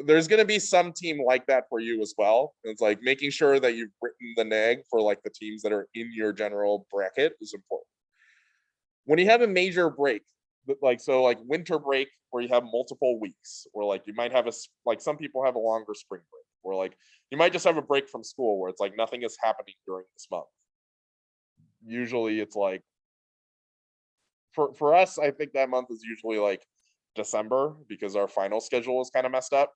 there's going to be some team like that for you as well. And it's like making sure that you've written the neg for like the teams that are in your general bracket is important. When you have a major break, like winter break where you have multiple weeks, or like you might have some people have a longer spring break, or like you might just have a break from school where it's like nothing is happening during this month. Usually it's like for us, I think that month is usually like December because our final schedule is kind of messed up.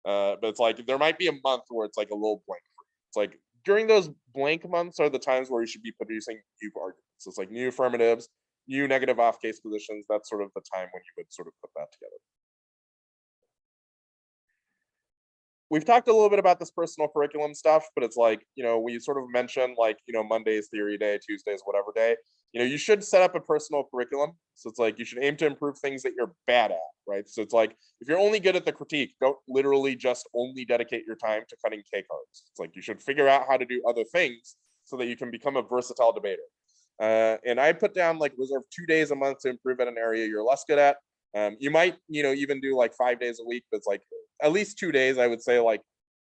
But it's like there might be a month where it's like a little blank. It's like during those blank months are the times where you should be producing new arguments. So it's like new affirmatives, new negative off case positions. That's sort of the time when you would sort of put that together. We've talked a little bit about this personal curriculum stuff, but it's like, we sort of mentioned like, Monday's theory day, Tuesday's whatever day, you should set up a personal curriculum. So it's like, you should aim to improve things that you're bad at, right? So it's like, if you're only good at the critique, don't literally just only dedicate your time to cutting K cards. It's like, you should figure out how to do other things so that you can become a versatile debater. And I put down like reserve 2 days a month to improve at an area you're less good at. You might, even do like 5 days a week, but it's like at least 2 days, I would say, like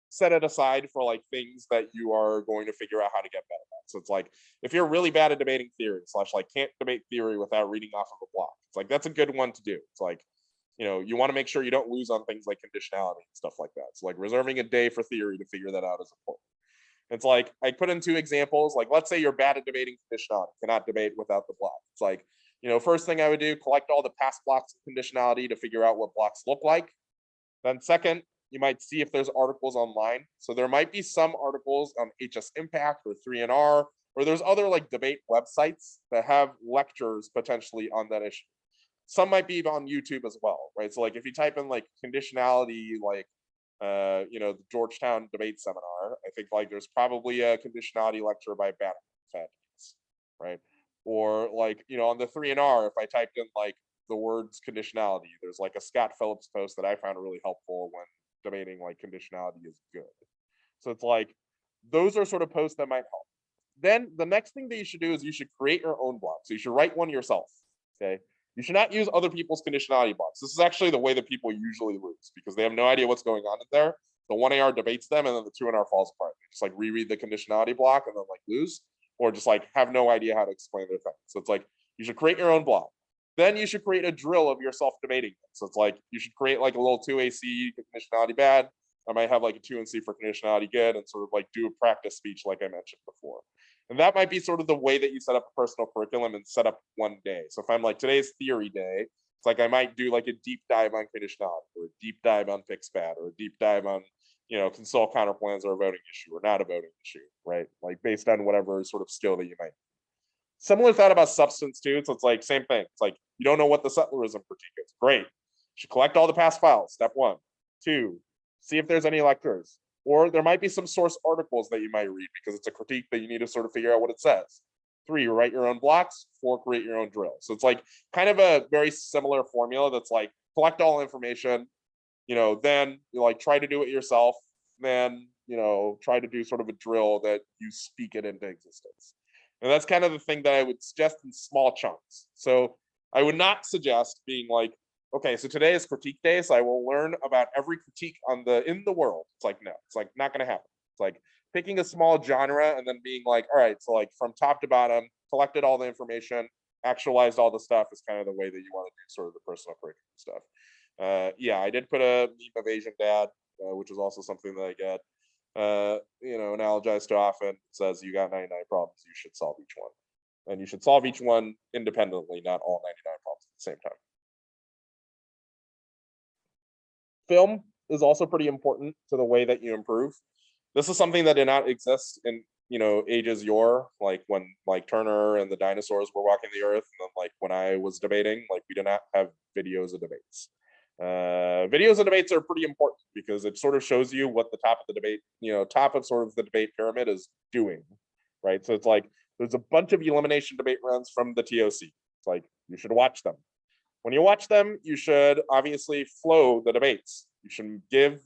set it aside for like things that you are going to figure out how to get better at. So it's like, if you're really bad at debating theory / like can't debate theory without reading off of a block, it's like, that's a good one to do. It's like, you want to make sure you don't lose on things like conditionality and stuff like that. So like reserving a day for theory to figure that out is important. It's like, I put in 2 examples, like, let's say you're bad at debating conditionality, cannot debate without the block. It's like, first thing I would do, collect all the past blocks of conditionality to figure out what blocks look like. Then second, you might see if there's articles online. So there might be some articles on HS Impact or 3NR, or there's other like debate websites that have lectures potentially on that issue. Some might be on YouTube as well, right? So like if you type in like conditionality, like the Georgetown debate seminar, I think like there's probably a conditionality lecture by Bannon, right? Or like, on the 3NR, if I typed in like the words conditionality, there's like a Scott Phillips post that I found really helpful when debating like conditionality is good. So it's like, those are sort of posts that might help. Then the next thing that you should do is you should create your own blog. So you should write one yourself, okay? You should not use other people's conditionality blocks. This is actually the way that people usually lose because they have no idea what's going on in there. The 1AR debates them and then the 2NR falls apart. They just like reread the conditionality block and then like lose, or just like have no idea how to explain their thing. So it's like you should create your own block. Then you should create a drill of yourself debating. So it's like you should create like a little 2AC conditionality bad. I might have like a 2NC for conditionality good and sort of like do a practice speech like I mentioned before. And that might be sort of the way that you set up a personal curriculum and set up one day. So if I'm like today's theory day, it's like I might do like a deep dive on conditionality or a deep dive on fixed bad or a deep dive on, consult counterplans or a voting issue or not a voting issue, right? Like based on whatever sort of skill that you might. Similar thought about substance too. So it's like same thing. It's like you don't know what the settlerism critique is. Great. You should collect all the past files. Step 1. 2, see if there's any lectures. Or there might be some source articles that you might read because it's a critique that you need to sort of figure out what it says. 3, write your own blocks. 4, create your own drill. So it's like kind of a very similar formula that's like collect all information, then you like try to do it yourself, then, try to do sort of a drill that you speak it into existence. And that's kind of the thing that I would suggest in small chunks. So I would not suggest being like, okay, so today is critique day, so I will learn about every critique in the world. It's like, no, it's like not gonna happen. It's like picking a small genre and then being like, all right, so like from top to bottom, collected all the information, actualized all the stuff is kind of the way that you want to do sort of the personal curriculum stuff. Yeah, I did put a meme of Asian dad, which is also something that I get. Analogized to often. It says you got 99 problems, you should solve each one. And you should solve each one independently, not all 99 problems at the same time. Film is also pretty important to the way that you improve. This is something that did not exist in ages yore, like when like Turner and the dinosaurs were walking the earth, and then like when I was debating, like we did not have videos of debates. Videos of debates are pretty important because it sort of shows you what the top of the debate, top of sort of the debate pyramid is doing, right? So it's like there's a bunch of elimination debate runs from the TOC. It's like you should watch them. When you watch them, you should obviously flow the debates. You should give,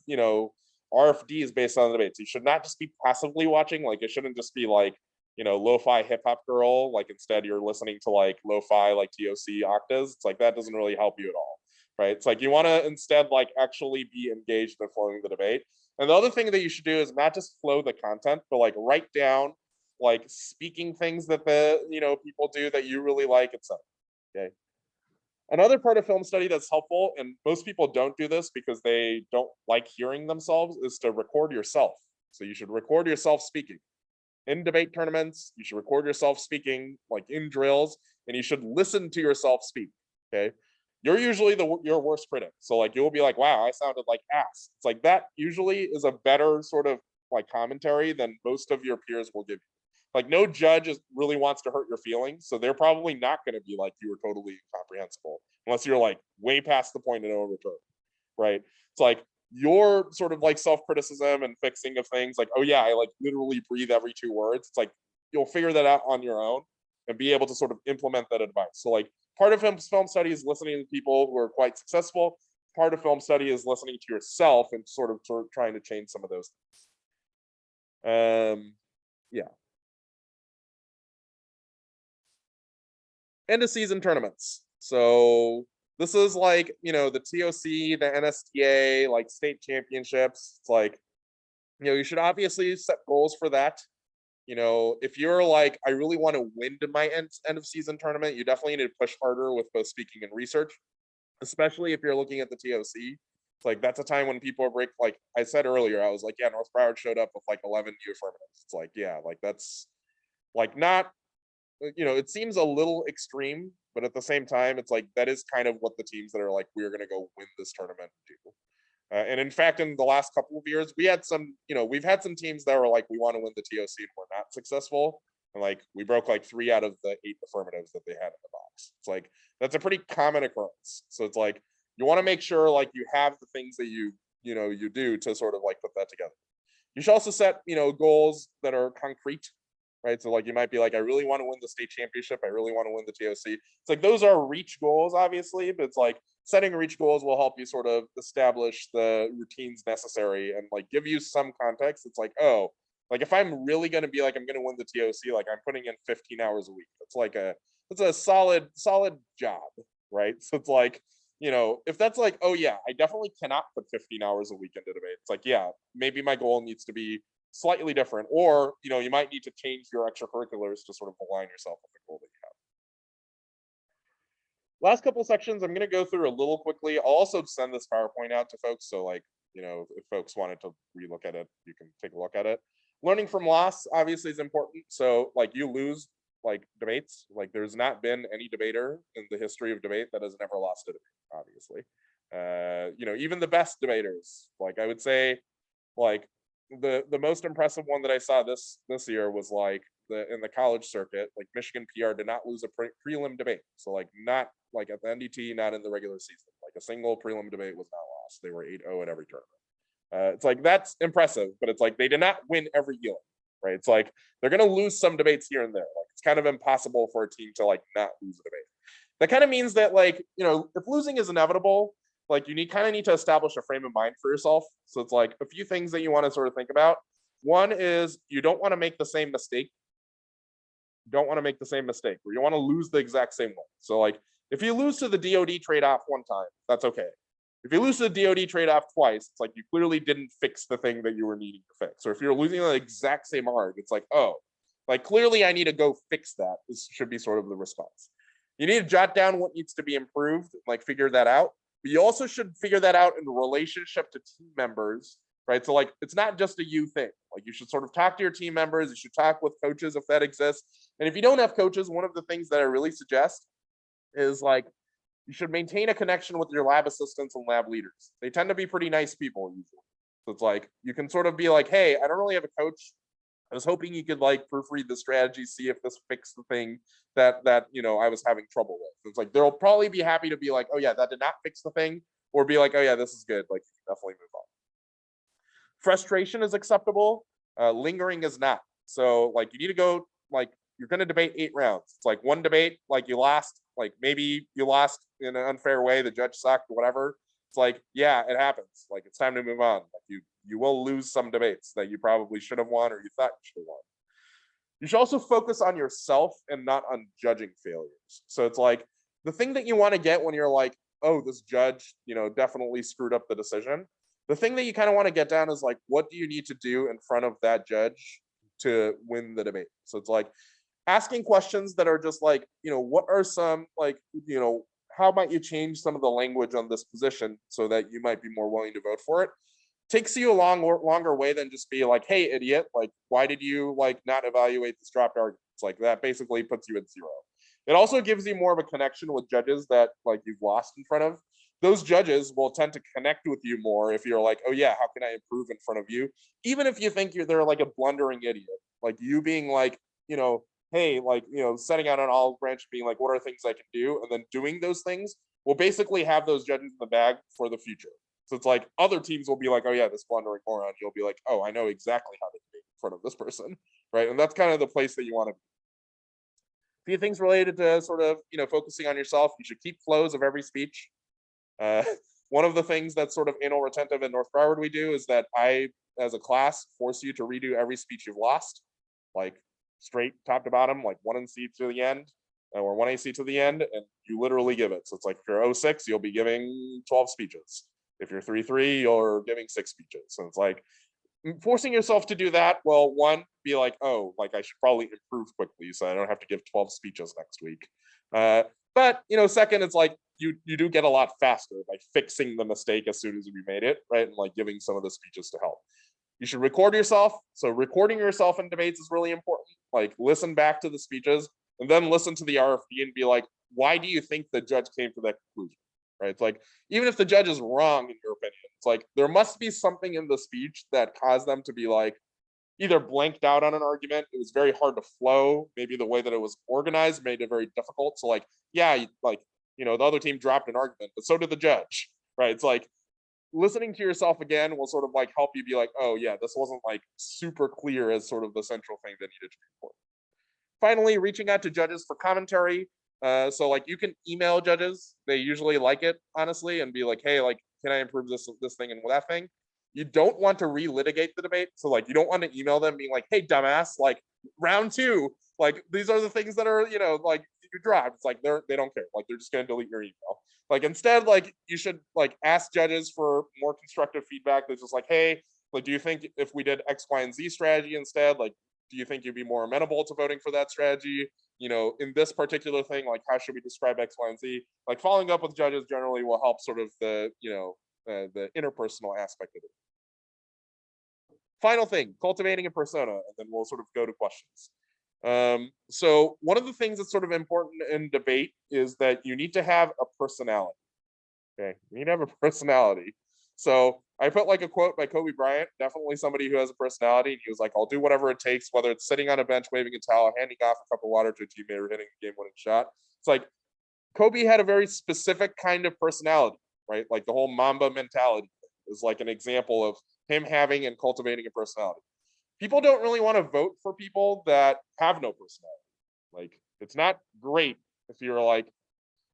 RFDs based on the debates. You should not just be passively watching. Like it shouldn't just be like, lo-fi hip hop girl. Like instead you're listening to like lo-fi like TOC octaves. It's like that doesn't really help you at all, right? It's like you want to instead like actually be engaged in flowing the debate. And the other thing that you should do is not just flow the content, but like write down like speaking things that the people do that you really like, etc. Okay. Another part of film study that's helpful, and most people don't do this because they don't like hearing themselves, is to record yourself. So you should record yourself speaking. In debate tournaments, you should record yourself speaking, like in drills, and you should listen to yourself speak, okay? You're usually your worst critic. So like you'll be like, wow, I sounded like ass. It's like that usually is a better sort of like commentary than most of your peers will give you. Like no judge really wants to hurt your feelings, so they're probably not going to be like you were totally incomprehensible unless you're like way past the point of no return, right? It's like your sort of like self-criticism and fixing of things like, oh yeah, I like literally breathe every 2 words. It's like you'll figure that out on your own and be able to sort of implement that advice. So like part of film study is listening to people who are quite successful. Part of film study is listening to yourself and sort of trying to change some of those things. Yeah. End of season tournaments. So this is like, the TOC, the NSTA, like state championships. It's like, you should obviously set goals for that. If you're like, I really want to win to my end of season tournament, you definitely need to push harder with both speaking and research, especially if you're looking at the TOC. It's like, that's a time when people break, like I said earlier, I was like, yeah, North Broward showed up with like 11 new affirmatives. It's like, yeah, like that's like not, it seems a little extreme, but at the same time, it's like that is kind of what the teams that are like, we're going to go win this tournament do. And in fact, in the last couple of years, we had some, we've had some teams that were like, we want to win the TOC and we're not successful. And like, we broke like 3 out of the 8 affirmatives that they had in the box. It's like, that's a pretty common occurrence. So it's like, you want to make sure like you have the things that you do to sort of like put that together. You should also set, goals that are concrete. Right. So like you might be like, I really want to win the state championship. I really want to win the TOC. It's like those are reach goals, obviously, but it's like setting reach goals will help you sort of establish the routines necessary and like give you some context. It's like, oh, like if I'm really going to be like, I'm going to win the TOC, like I'm putting in 15 hours a week. It's a solid job, right? So it's like, if that's like, oh yeah, I definitely cannot put 15 hours a week into debate. It's like, yeah, maybe my goal needs to be slightly different, or you might need to change your extracurriculars to sort of align yourself with the goal that you have. Last couple sections I'm going to go through a little quickly. I'll also send this PowerPoint out to folks, so like, if folks wanted to relook at it, you can take a look at it. Learning from loss obviously is important. So like, you lose like debates, like there's not been any debater in the history of debate that has never lost a debate, obviously. Even the best debaters, like I would say, like the most impressive one that I saw this year was like in the college circuit, like Michigan PR did not lose a prelim debate. So like, not like at the NDT, not in the regular season, like a single prelim debate was not lost. They were 8-0 at every tournament. It's like, that's impressive, but it's like they did not win every year, right? It's like they're going to lose some debates here and there. Like, it's kind of impossible for a team to like not lose a debate. That kind of means that like, if losing is inevitable, like you kind of need to establish a frame of mind for yourself. So it's like a few things that you want to sort of think about. One is you don't want to make the same mistake. Or you want to lose the exact same way. So like, if you lose to the DoD trade-off one time, that's okay. If you lose to the DoD trade-off twice, it's like you clearly didn't fix the thing that you were needing to fix. Or if you're losing the exact same arg, it's like, oh, like clearly I need to go fix that. This should be sort of the response. You need to jot down what needs to be improved, like figure that out. But you also should figure that out in relationship to team members, right? So like, it's not just a you thing. Like, you should sort of talk to your team members. You should talk with coaches if that exists. And if you don't have coaches, one of the things that I really suggest is like, you should maintain a connection with your lab assistants and lab leaders. They tend to be pretty nice people usually. So it's like, you can sort of be like, hey, I don't really have a coach. I was hoping you could like proofread the strategy, see if this fixed the thing that I was having trouble with. It's like, they'll probably be happy to be like, oh yeah, that did not fix the thing, or be like, oh yeah, this is good. Like, you can definitely move on. Frustration is acceptable. Lingering is not. So like, you need to go, like, you're going to debate 8 rounds. It's like one debate, like you lost, like maybe you lost in an unfair way, the judge sucked or whatever. It's like, yeah, it happens. Like, it's time to move on. Like, you will lose some debates that you probably should have won or you thought you should have won. You should also focus on yourself and not on judging failures. So it's like, the thing that you want to get when you're like, oh, this judge, definitely screwed up the decision. The thing that you kind of want to get down is like, what do you need to do in front of that judge to win the debate? So it's like asking questions that are just like, what are some like, how might you change some of the language on this position so that you might be more willing to vote for it? Takes you a longer way than just be like, hey, idiot, like, why did you like not evaluate this dropped arguments? Like, that basically puts you at 0. It also gives you more of a connection with judges that like you've lost in front of. Those judges will tend to connect with you more if you're like, oh yeah, how can I improve in front of you? Even if you think they're like a blundering idiot, like you being like, hey, like, setting out an olive branch, being like, what are things I can do? And then doing those things will basically have those judges in the bag for the future. So it's like, other teams will be like, oh yeah, this blundering moron. You'll be like, oh, I know exactly how to debate in front of this person, right? And that's kind of the place that you want to be. A few things related to sort of, focusing on yourself. You should keep flows of every speech. One of the things that's sort of anal retentive in North Broward we do is that I, as a class, force you to redo every speech you've lost, like straight top to bottom, like 1NC to the end, or 1AC to the end, and you literally give it. So it's like, if you're 06, you'll be giving 12 speeches. If you're 3-3, you're giving 6 speeches. So it's like, forcing yourself to do that, well, one, be like, oh, like I should probably improve quickly so I don't have to give 12 speeches next week. But second, it's like you do get a lot faster by fixing the mistake as soon as you made it, right? And like giving some of the speeches to help. You should record yourself. So recording yourself in debates is really important. Like, listen back to the speeches and then listen to the RFP and be like, why do you think the judge came to that conclusion? Right? It's like, even if the judge is wrong in your opinion, it's like there must be something in the speech that caused them to be like either blanked out on an argument. It was very hard to flow. Maybe the way that it was organized made it very difficult. So like, yeah, like, the other team dropped an argument, but so did the judge, right? It's like, listening to yourself again will sort of like help you be like, oh yeah, this wasn't like super clear as sort of the central thing that needed to be important. Finally, reaching out to judges for commentary. So like, you can email judges. They usually like it, honestly, and be like, hey, like, can I improve this thing and that thing? You don't want to relitigate the debate. So like, you don't want to email them being like, hey, dumbass, like round 2, like these are the things that are, like you dropped, it's like they don't care. Like they're just gonna delete your email. Like instead, like you should like ask judges for more constructive feedback. That's just like, hey, like, do you think if we did X, Y, and Z strategy instead, like, do you think you'd be more amenable to voting for that strategy? You know, in this particular thing, like, how should we describe X, Y, and Z? Like, following up with judges generally will help sort of the, the interpersonal aspect of it. Final thing, cultivating a persona, and then we'll sort of go to questions. So one of the things that's sort of important in debate is that you need to have a personality. Okay, you need to have a personality. So I put like a quote by Kobe Bryant, definitely somebody who has a personality. And he was like, I'll do whatever it takes, whether it's sitting on a bench, waving a towel, handing off a cup of water to a teammate, or hitting a game-winning shot. It's like Kobe had a very specific kind of personality, right? Like the whole Mamba mentality is like an example of him having and cultivating a personality. People don't really want to vote for people that have no personality. Like it's not great if you're like,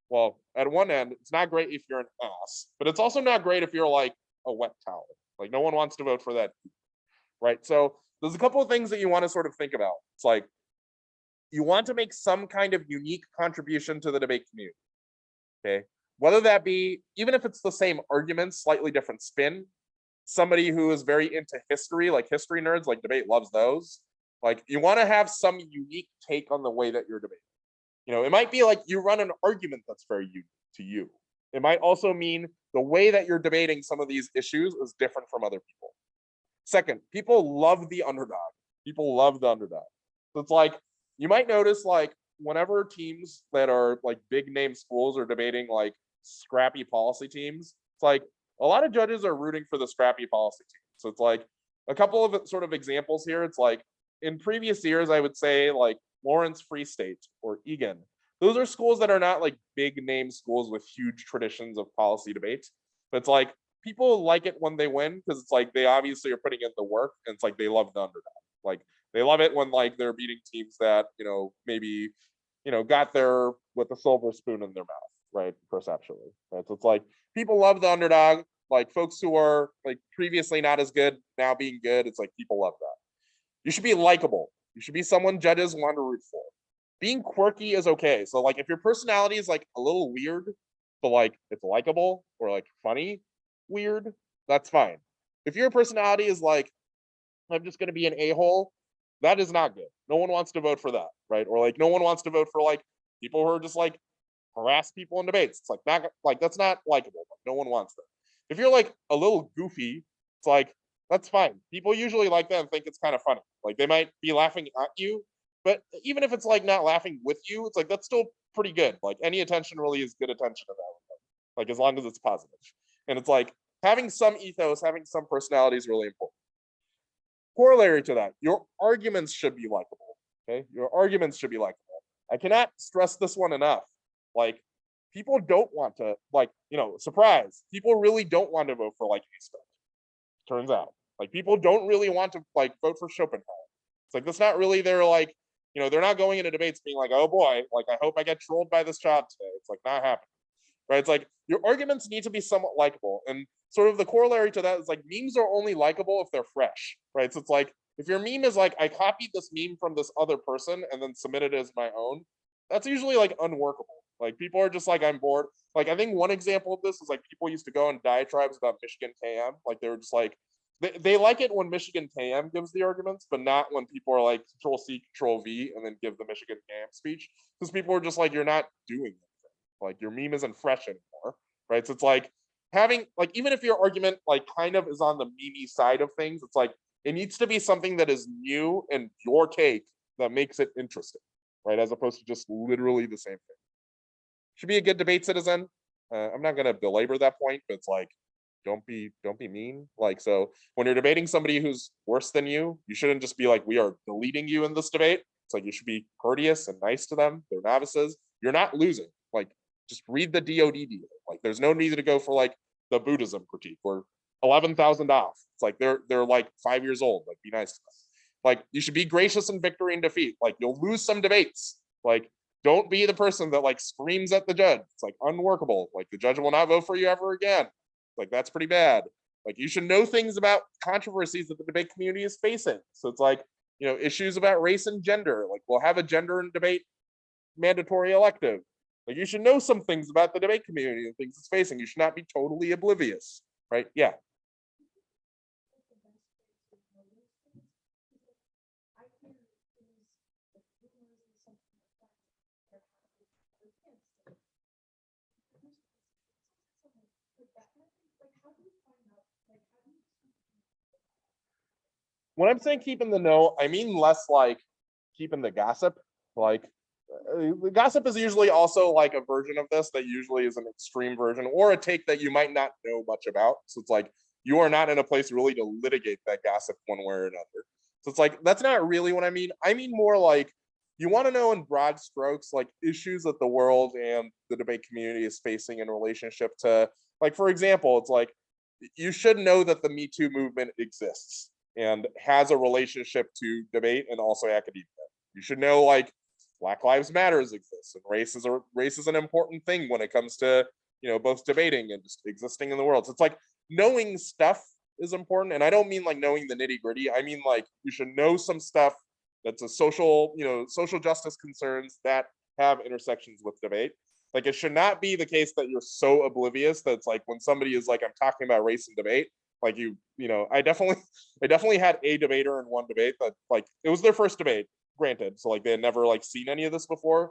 well, at one end, it's not great if you're an ass, but it's also not great if you're like a wet towel. Like no one wants to vote for that, right? So there's a couple of things that you want to sort of think about. It's like you want to make some kind of unique contribution to the debate community. Okay, whether that be even if it's the same argument, slightly different spin. Somebody who is very into history, like history nerds, like debate loves those. Like you want to have some unique take on the way that you're debating. You know, it might be like you run an argument that's very unique to you. It might also mean the way that you're debating some of these issues is different from other people. Second, people love the underdog. People love the underdog. So it's like you might notice like whenever teams that are like big name schools are debating like scrappy policy teams, it's like a lot of judges are rooting for the scrappy policy team. So it's like a couple of sort of examples here. It's like in previous years, I would say like Lawrence Free State or Egan. Those are schools that are not like big name schools with huge traditions of policy debate. But it's like people like it when they win because it's like they obviously are putting in the work and it's like they love the underdog. Like they love it when like they're beating teams that, maybe, got there with a silver spoon in their mouth, right? Perceptually. Right. So it's like people love the underdog, like folks who are like previously not as good, now being good. It's like people love that. You should be likable. You should be someone judges want to root for. Being quirky is okay. So like if your personality is like a little weird, but like it's likable or like funny, weird, that's fine. If your personality is like, I'm just gonna be an a-hole, that is not good. No one wants to vote for that, right? Or like no one wants to vote for like people who are just like harass people in debates. It's like not like that's not likable. No one wants that. If you're like a little goofy, it's like that's fine. People usually like that and think it's kind of funny. Like they might be laughing at you, but even if it's like not laughing with you, it's like that's still pretty good. Like any attention really is good attention at that. Like as long as it's positive. And it's like having some ethos, having some personality is really important. Corollary to that, your arguments should be likable. Okay, your arguments should be likable. I cannot stress this one enough. Like people don't want to surprise. People really don't want to vote for like a stuff. Turns out, like people don't really want to like vote for Schopenhauer. It's like that's not really their like, they're not going into debates being like, oh boy, like I hope I get trolled by this job today. It's like not happening, right? It's like your arguments need to be somewhat likable, and sort of the corollary to that is like memes are only likable if they're fresh, right? So it's like if your meme is like I copied this meme from this other person and then submitted it as my own, that's usually like unworkable. Like people are just like I'm bored. Like I think one example of this is like people used to go on diatribes about Michigan KM. Like they were just like they like it when Michigan KM gives the arguments, but not when people are like Control C, Control V, and then give the Michigan KM speech. Because people are just like, you're not doing anything. Like your meme isn't fresh anymore, right? So it's like having like even if your argument like kind of is on the meme side of things, it's like it needs to be something that is new and your take that makes it interesting, right? As opposed to just literally the same thing. Should be a good debate citizen. I'm not going to belabor that point, but it's like don't be mean. Like so when you're debating somebody who's worse than you shouldn't just be like we are deleting you in this debate. It's like you should be courteous and nice to them. They're novices. You're not losing. Like just read the DOD deal. Like there's no need to go for like the Buddhism critique or 11,000 off. It's like they're like 5 years old. Like be nice to them. Like you should be gracious in victory and defeat. Like you'll lose some debates. Like don't be the person that like screams at the judge. It's like unworkable. Like the judge will not vote for you ever again. Like that's pretty bad. Like you should know things about controversies that the debate community is facing. So it's like, issues about race and gender. Like we'll have a gender and debate mandatory elective. Like you should know some things about the debate community and things it's facing. You should not be totally oblivious, right? Yeah. When I'm saying keep in the know, I mean less like keeping the gossip. Like the gossip is usually also like a version of this that usually is an extreme version or a take that you might not know much about. So it's like you are not in a place really to litigate that gossip one way or another. So it's like that's not really what I mean. I mean more like you want to know in broad strokes like issues that the world and the debate community is facing in relationship to, like, for example, it's like you should know that the Me Too movement exists and has a relationship to debate and also academia. You should know like Black Lives Matters exists and race is an important thing when it comes to, you know, both debating and just existing in the world. So it's like knowing stuff is important, and I don't mean like knowing the nitty gritty. I mean like you should know some stuff that's a social, you know, social justice concerns that have intersections with debate. Like it should not be the case that you're so oblivious that it's like when somebody is like, I'm talking about race and debate, like you know, I definitely had a debater in one debate that like it was their first debate, granted. So like they had never like seen any of this before.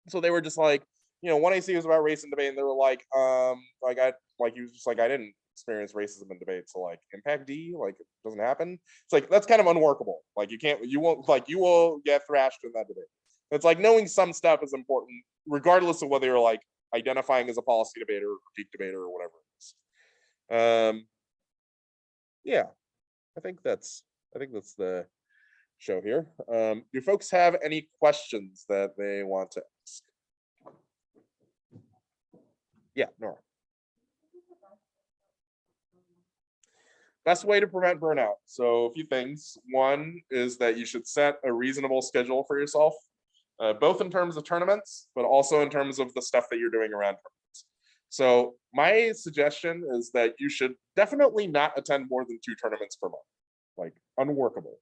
So they were just like, you know, one AC was about race and debate, and they were like he was just like, I didn't experience racism in debate. So like impact D, like it doesn't happen. It's like that's kind of unworkable. Like you will get thrashed in that debate. It's like knowing some stuff is important, regardless of whether you're like identifying as a policy debater or critique debater or whatever it is. Yeah, I think that's the show here. Do folks have any questions that they want to ask? Yeah, Nora. Best way to prevent burnout. So a few things. One is that you should set a reasonable schedule for yourself, both in terms of tournaments, but also in terms of the stuff that you're doing around tournaments. So my suggestion is that you should definitely not attend more than 2 tournaments per month, like unworkable.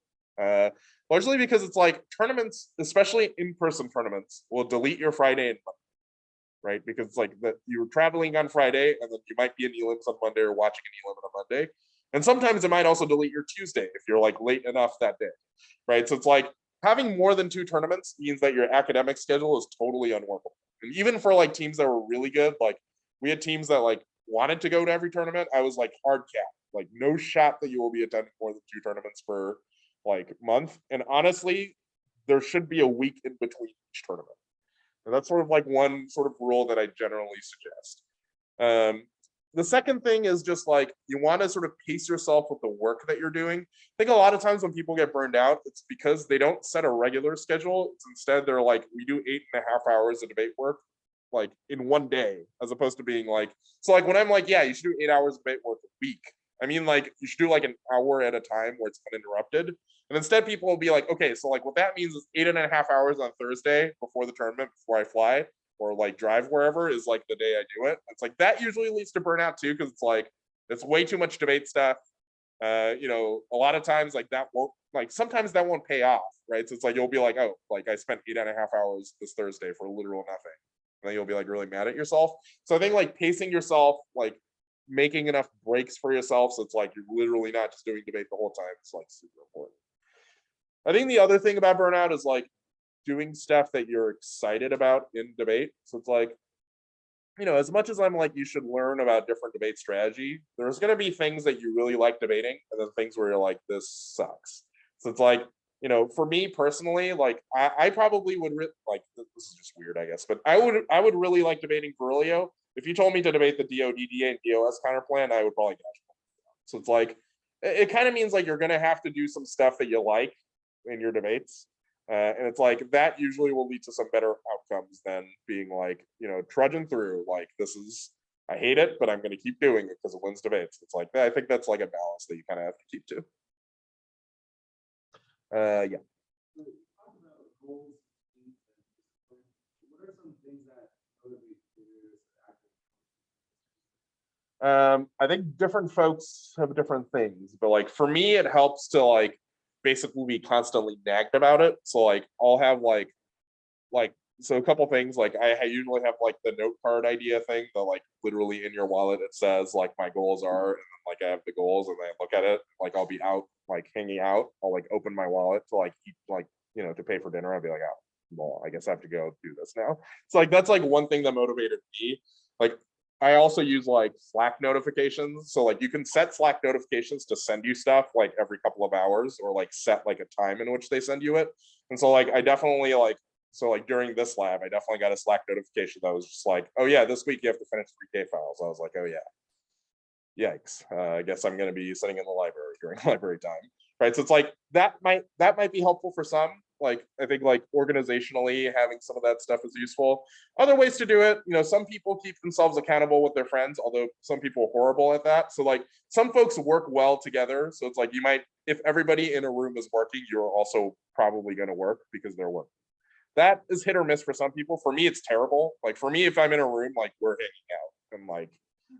Largely because it's like tournaments, especially in-person tournaments, will delete your Friday and Monday, right? Because it's like that you're traveling on Friday and then you might be in elims on Monday or watching an elim on Monday. And sometimes it might also delete your Tuesday if you're like late enough that day, right? So it's like having more than 2 tournaments means that your academic schedule is totally unworkable. And even for like teams that were really good, like we had teams that like wanted to go to every tournament. I was like hard cap, like no shot that you will be attending more than 2 tournaments per like month. And honestly, there should be a week in between each tournament. And that's sort of like one sort of rule that I generally suggest. The second thing is just like you want to sort of pace yourself with the work that you're doing. I think a lot of times when people get burned out, it's because they don't set a regular schedule. It's instead they're like, we do 8.5 hours of debate work like in one day, as opposed to being like, so like when I'm like, yeah, you should do 8 hours of debate work a week. I mean, like you should do like an hour at a time where it's uninterrupted. And instead people will be like, okay, so like what that means is 8.5 hours on Thursday before the tournament, before I fly or like drive wherever is like the day I do it. It's like that usually leads to burnout too, because it's like it's way too much debate stuff. You know, a lot of times like that won't, like sometimes that won't pay off, right? So it's like you'll be like, oh, like I spent 8.5 hours this Thursday for literal nothing. And then you'll be like really mad at yourself. So I think like pacing yourself, like making enough breaks for yourself, so it's like you're literally not just doing debate the whole time. It's like super important. I think the other thing about burnout is like doing stuff that you're excited about in debate. So it's like, you know, as much as I'm like, you should learn about different debate strategy, there's going to be things that you really like debating and then things where you're like, this sucks. So it's like, you know, for me personally, like I probably would like, this is just weird, I guess, but I would really like debating Virilio. If you told me to debate the DO, DDA, and DOS counterplan, I would probably dash. So it's like, it kind of means like you're going to have to do some stuff that you like in your debates. And it's like that usually will lead to some better outcomes than being like, you know, trudging through like this is, I hate it, but I'm going to keep doing it because it wins debates. It's like I think that's like a balance that you kind of have to keep to. Yeah. I think different folks have different things, but like for me, it helps to like basically be constantly nagged about it. So like I'll have like so a couple things, like I usually have like the note card idea thing, the like literally in your wallet it says like my goals are, and then like I have the goals and then I look at it, like I'll be out like hanging out, I'll like open my wallet to like eat, like, you know, to pay for dinner, I'll be like, oh well, I guess I have to go do this now. So like that's like one thing that motivated me. Like I also use like Slack notifications. So like you can set Slack notifications to send you stuff like every couple of hours, or like set like a time in which they send you it. And so like I definitely like, so like during this lab, I definitely got a Slack notification that was just like, oh yeah, this week you have to finish 3K files. I was like, oh yeah, yikes. I guess I'm going to be sitting in the library during library time, right? So it's like that might be helpful for some. Like I think like organizationally having some of that stuff is useful. Other ways to do it, you know, some people keep themselves accountable with their friends, although some people are horrible at that. So like some folks work well together. So it's like you might, if everybody in a room is working, you're also probably going to work because they're working. That is hit or miss for some people. For me, it's terrible. Like for me, if I'm in a room, like we're hanging out and like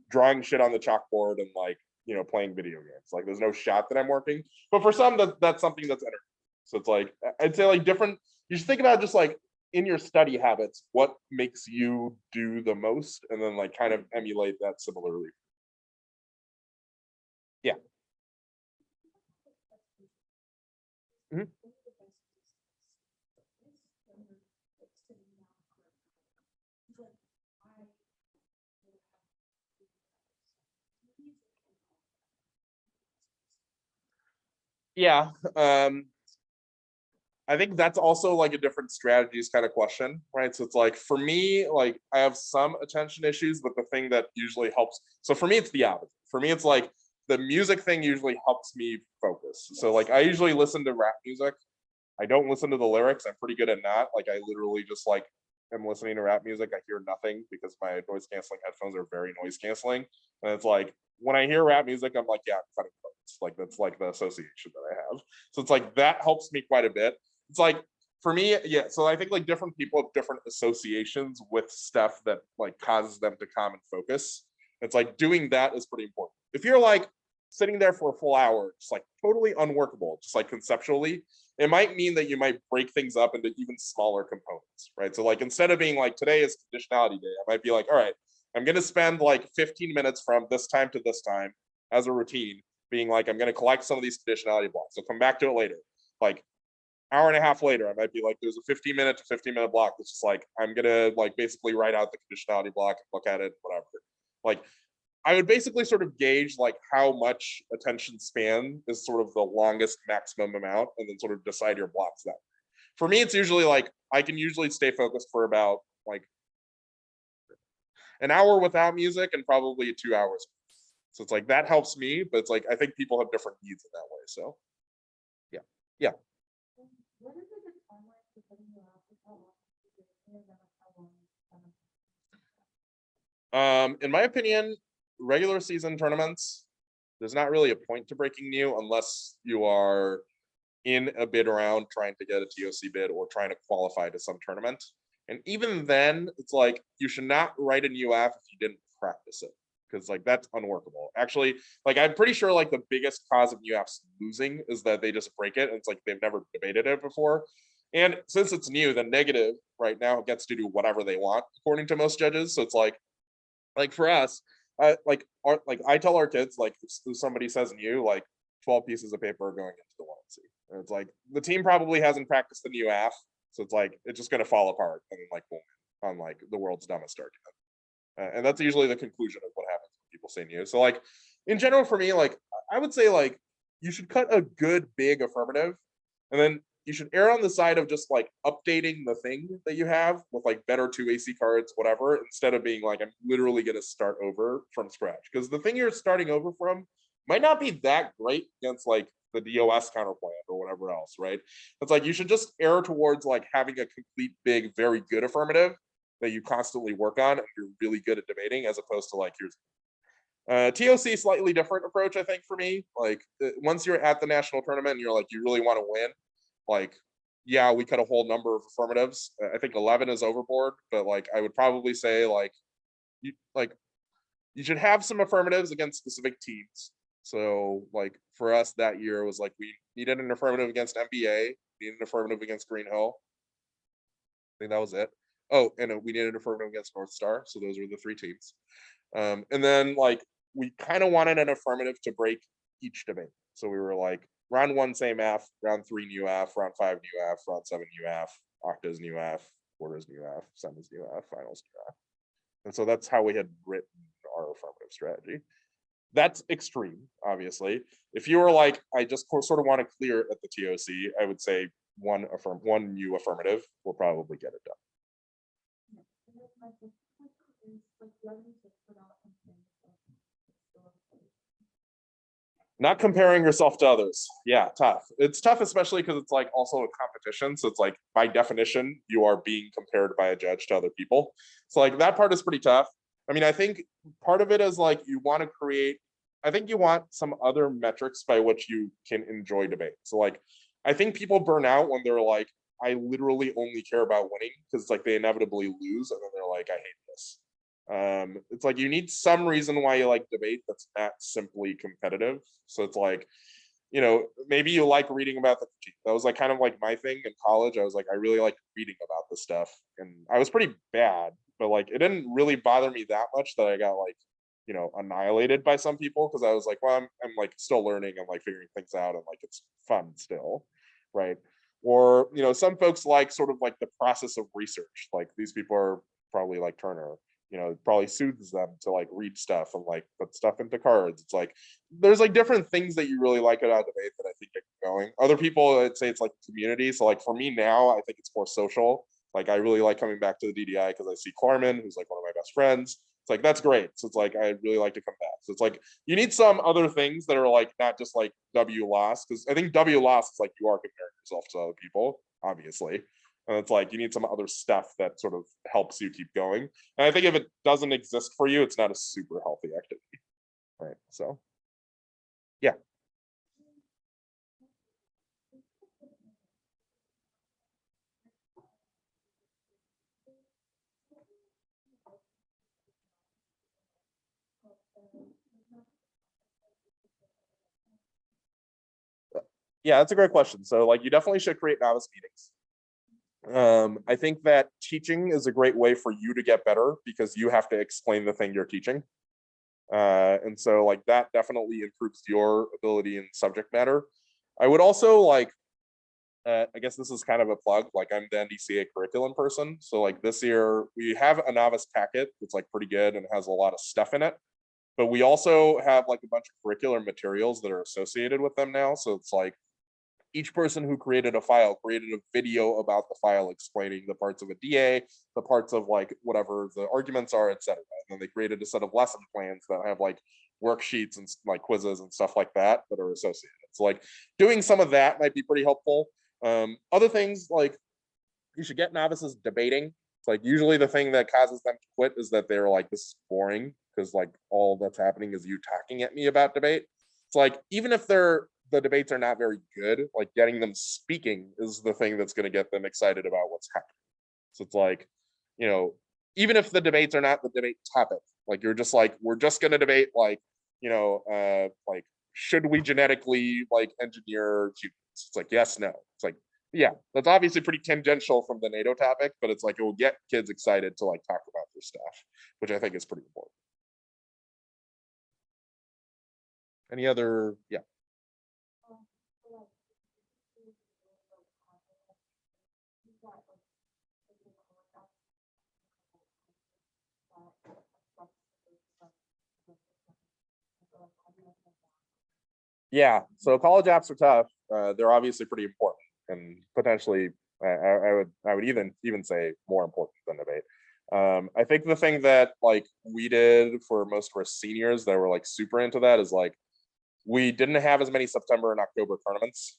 drawing shit on the chalkboard and like, you know, playing video games. Like there's no shot that I'm working. But for some, that's something that's entertaining. So it's like I'd say like different. You should think about just like in your study habits, what makes you do the most, and then like kind of emulate that similarly. Yeah. Mhm. Yeah. I think that's also like a different strategies kind of question, right? So it's like for me, like I have some attention issues, but the thing that usually helps. So for me, it's the opposite. For me, it's like the music thing usually helps me focus. So like I usually listen to rap music. I don't listen to the lyrics. I'm pretty good at not. Like I literally just like am listening to rap music. I hear nothing because my noise canceling headphones are very noise canceling. And it's like when I hear rap music, I'm like, yeah, I'm cutting coats. Like that's like the association that I have. So it's like that helps me quite a bit. It's like for me, yeah. So I think like different people have different associations with stuff that like causes them to calm and focus. It's like doing that is pretty important. If you're like sitting there for a full hour, just like totally unworkable, just like conceptually, it might mean that you might break things up into even smaller components, right? So like instead of being like today is conditionality day, I might be like, all right, I'm going to spend like 15 minutes from this time to this time as a routine, being like, I'm going to collect some of these conditionality blocks. So come back to it later. Like hour and a half later, I might be like, there's a 15-minute to 15-minute block. It's just like, I'm going to like basically write out the conditionality block, look at it, whatever. Like I would basically sort of gauge like how much attention span is sort of the longest maximum amount, and then sort of decide your blocks that way. For me, it's usually like I can usually stay focused for about like an hour without music and probably 2 hours. So it's like that helps me, but it's like I think people have different needs in that way. So yeah, yeah. In my opinion, regular season tournaments, there's not really a point to breaking new unless you are in a bid round trying to get a TOC bid or trying to qualify to some tournament. And even then, it's like you should not write a new app if you didn't practice it, because like that's unworkable. Actually, like I'm pretty sure like the biggest cause of new apps losing is that they just break it. And it's like they've never debated it before. And since it's new, the negative right now gets to do whatever they want, according to most judges. So it's like for us, like I tell our kids, like if somebody says new, like 12 pieces of paper are going into the 1C. And it's like the team probably hasn't practiced the new AF, so it's like it's just gonna fall apart and like boom, on like the world's dumbest argument. And that's usually the conclusion of what happens when people say new. So like in general, for me, like I would say like you should cut a good big affirmative, and then you should err on the side of just like updating the thing that you have with like better 2AC cards, whatever, instead of being like, I'm literally going to start over from scratch. Because the thing you're starting over from might not be that great against like the DOS counterplan or whatever else, right? It's like you should just err towards like having a complete, big, very good affirmative that you constantly work on and you're really good at debating, as opposed to like here's TOC slightly different approach, I think, for me. Like once you're at the national tournament and you're like you really want to win, like yeah, we cut a whole number of affirmatives. I think 11 is overboard, but like I would probably say like you should have some affirmatives against specific teams. So like for us that year was like we needed an affirmative against NBA, needed an affirmative against Green Hill. I think that was it. Oh, and we needed affirmative against North Star. So those were the three teams. And then like we kind of wanted an affirmative to break each debate. So we were like, round one, same F, round three, new F, round five, new F, round seven, new F, octas, new F, quarters, new F, semis, new F, finals, new F. And so that's how we had written our affirmative strategy. That's extreme, obviously. If you were like, I just sort of want to clear at the TOC, I would say one new affirmative will probably get it done. Not comparing yourself to others. Yeah, tough. It's tough, especially because it's like also a competition. So it's like by definition, you are being compared by a judge to other people. So like that part is pretty tough. I mean, I think part of it is like you want to create, I think you want some other metrics by which you can enjoy debate. So like I think people burn out when they're like, I literally only care about winning because it's like they inevitably lose and then they're like, I hate this. It's like you need some reason why you like debate that's not simply competitive. So it's like, you know, maybe you like reading about the critique. That was like kind of like my thing in college. I was like, I really liked reading about this stuff, and I was pretty bad, but like it didn't really bother me that much that I got like, you know, annihilated by some people because I was like, well, I'm like still learning. I'm like figuring things out, and like it's fun still, right? Or you know, some folks like sort of like the process of research. Like these people are probably like Turner, you know, it probably soothes them to like read stuff and like put stuff into cards. It's like there's like different things that you really like about debate that I think get going. Other people I'd say it's like community. So like for me now, I think it's more social. Like I really like coming back to the DDI because I see Corman, who's like one of my best friends. It's like that's great. So it's like I really like to come back. So it's like you need some other things that are like not just like W loss, because I think W loss is like you are comparing yourself to other people, obviously. And it's like you need some other stuff that sort of helps you keep going. And I think if it doesn't exist for you, it's not a super healthy activity. Right. So yeah. Yeah, that's a great question. So like you definitely should create novice meetings. I think that teaching is a great way for you to get better because you have to explain the thing you're teaching. And so like that definitely improves your ability in subject matter. I would also like, I guess this is kind of a plug, like I'm the NDCA curriculum person. So like this year we have a novice packet that's like pretty good and has a lot of stuff in it. But we also have like a bunch of curricular materials that are associated with them now. So it's like each person who created a file created a video about the file explaining the parts of a DA, the parts of like whatever the arguments are, etc. And then they created a set of lesson plans that have like worksheets and like quizzes and stuff like that that are associated. So like doing some of that might be pretty helpful. Other things like you should get novices debating. It's like usually the thing that causes them to quit is that they're like, this is boring because like all that's happening is you talking at me about debate. It's like even if the debates are not very good, like getting them speaking is the thing that's going to get them excited about what's happening. So it's like, you know, even if the debates are not the debate topic, like you're just like, we're just going to debate like, you know, like should we genetically like engineer humans? It's like yes, no. It's like yeah, that's obviously pretty tangential from the NATO topic, but it's like it will get kids excited to like talk about their stuff, which I think is pretty important. Any other, yeah. Yeah, so college apps are tough. They're obviously pretty important and potentially I would even say more important than debate. I think the thing that like we did for most of our seniors that were like super into that is like we didn't have as many September and October tournaments.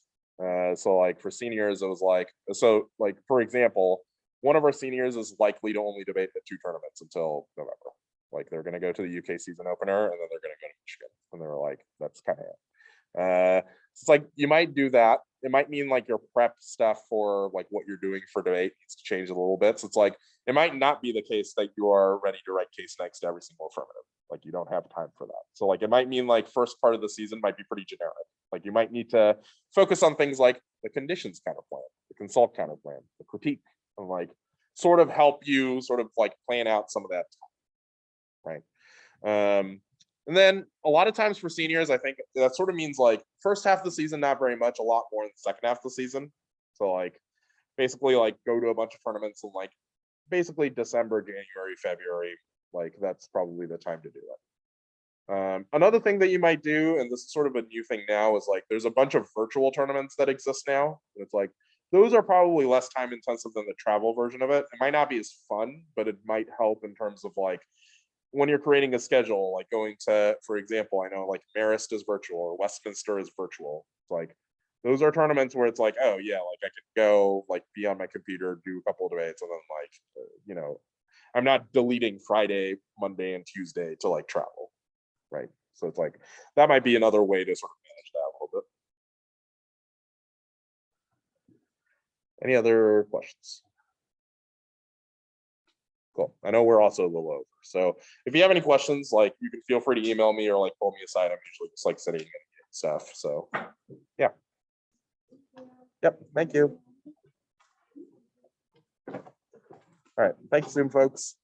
So like for seniors, it was like so like for example, one of our seniors is likely to only debate at two tournaments until November. Like they're going to go to the UK season opener and then they're going to go to Michigan. And they were like, that's kind of it. It's like you might do that. It might mean like your prep stuff for like what you're doing for debate needs to change a little bit. So it's like it might not be the case that you are ready to write case next to every single affirmative. Like you don't have time for that. So like it might mean like first part of the season might be pretty generic. Like you might need to focus on things like the conditions counterplan, the consult counterplan, the critique, and like sort of help you sort of like plan out some of that time, right? And then a lot of times for seniors, I think that sort of means like first half of the season, not very much, a lot more in the second half of the season. So like basically like go to a bunch of tournaments in like basically December, January, February, like that's probably the time to do it. Another thing that you might do, and this is sort of a new thing now, is like there's a bunch of virtual tournaments that exist now. And it's like those are probably less time intensive than the travel version of it. It might not be as fun, but it might help in terms of like when you're creating a schedule, like going to, for example, I know like Marist is virtual or Westminster is virtual. It's like those are tournaments where it's like, oh yeah, like I could go like be on my computer, do a couple of debates, and then like I'm not deleting Friday, Monday, and Tuesday to like travel, right? So it's like that might be another way to sort of manage that a little bit. Any other questions? Cool. I know we're also a little over. So if you have any questions, like you can feel free to email me or like pull me aside. I'm usually just like sitting and stuff. So yeah. Yep. Thank you. All right. Thank you, Zoom folks.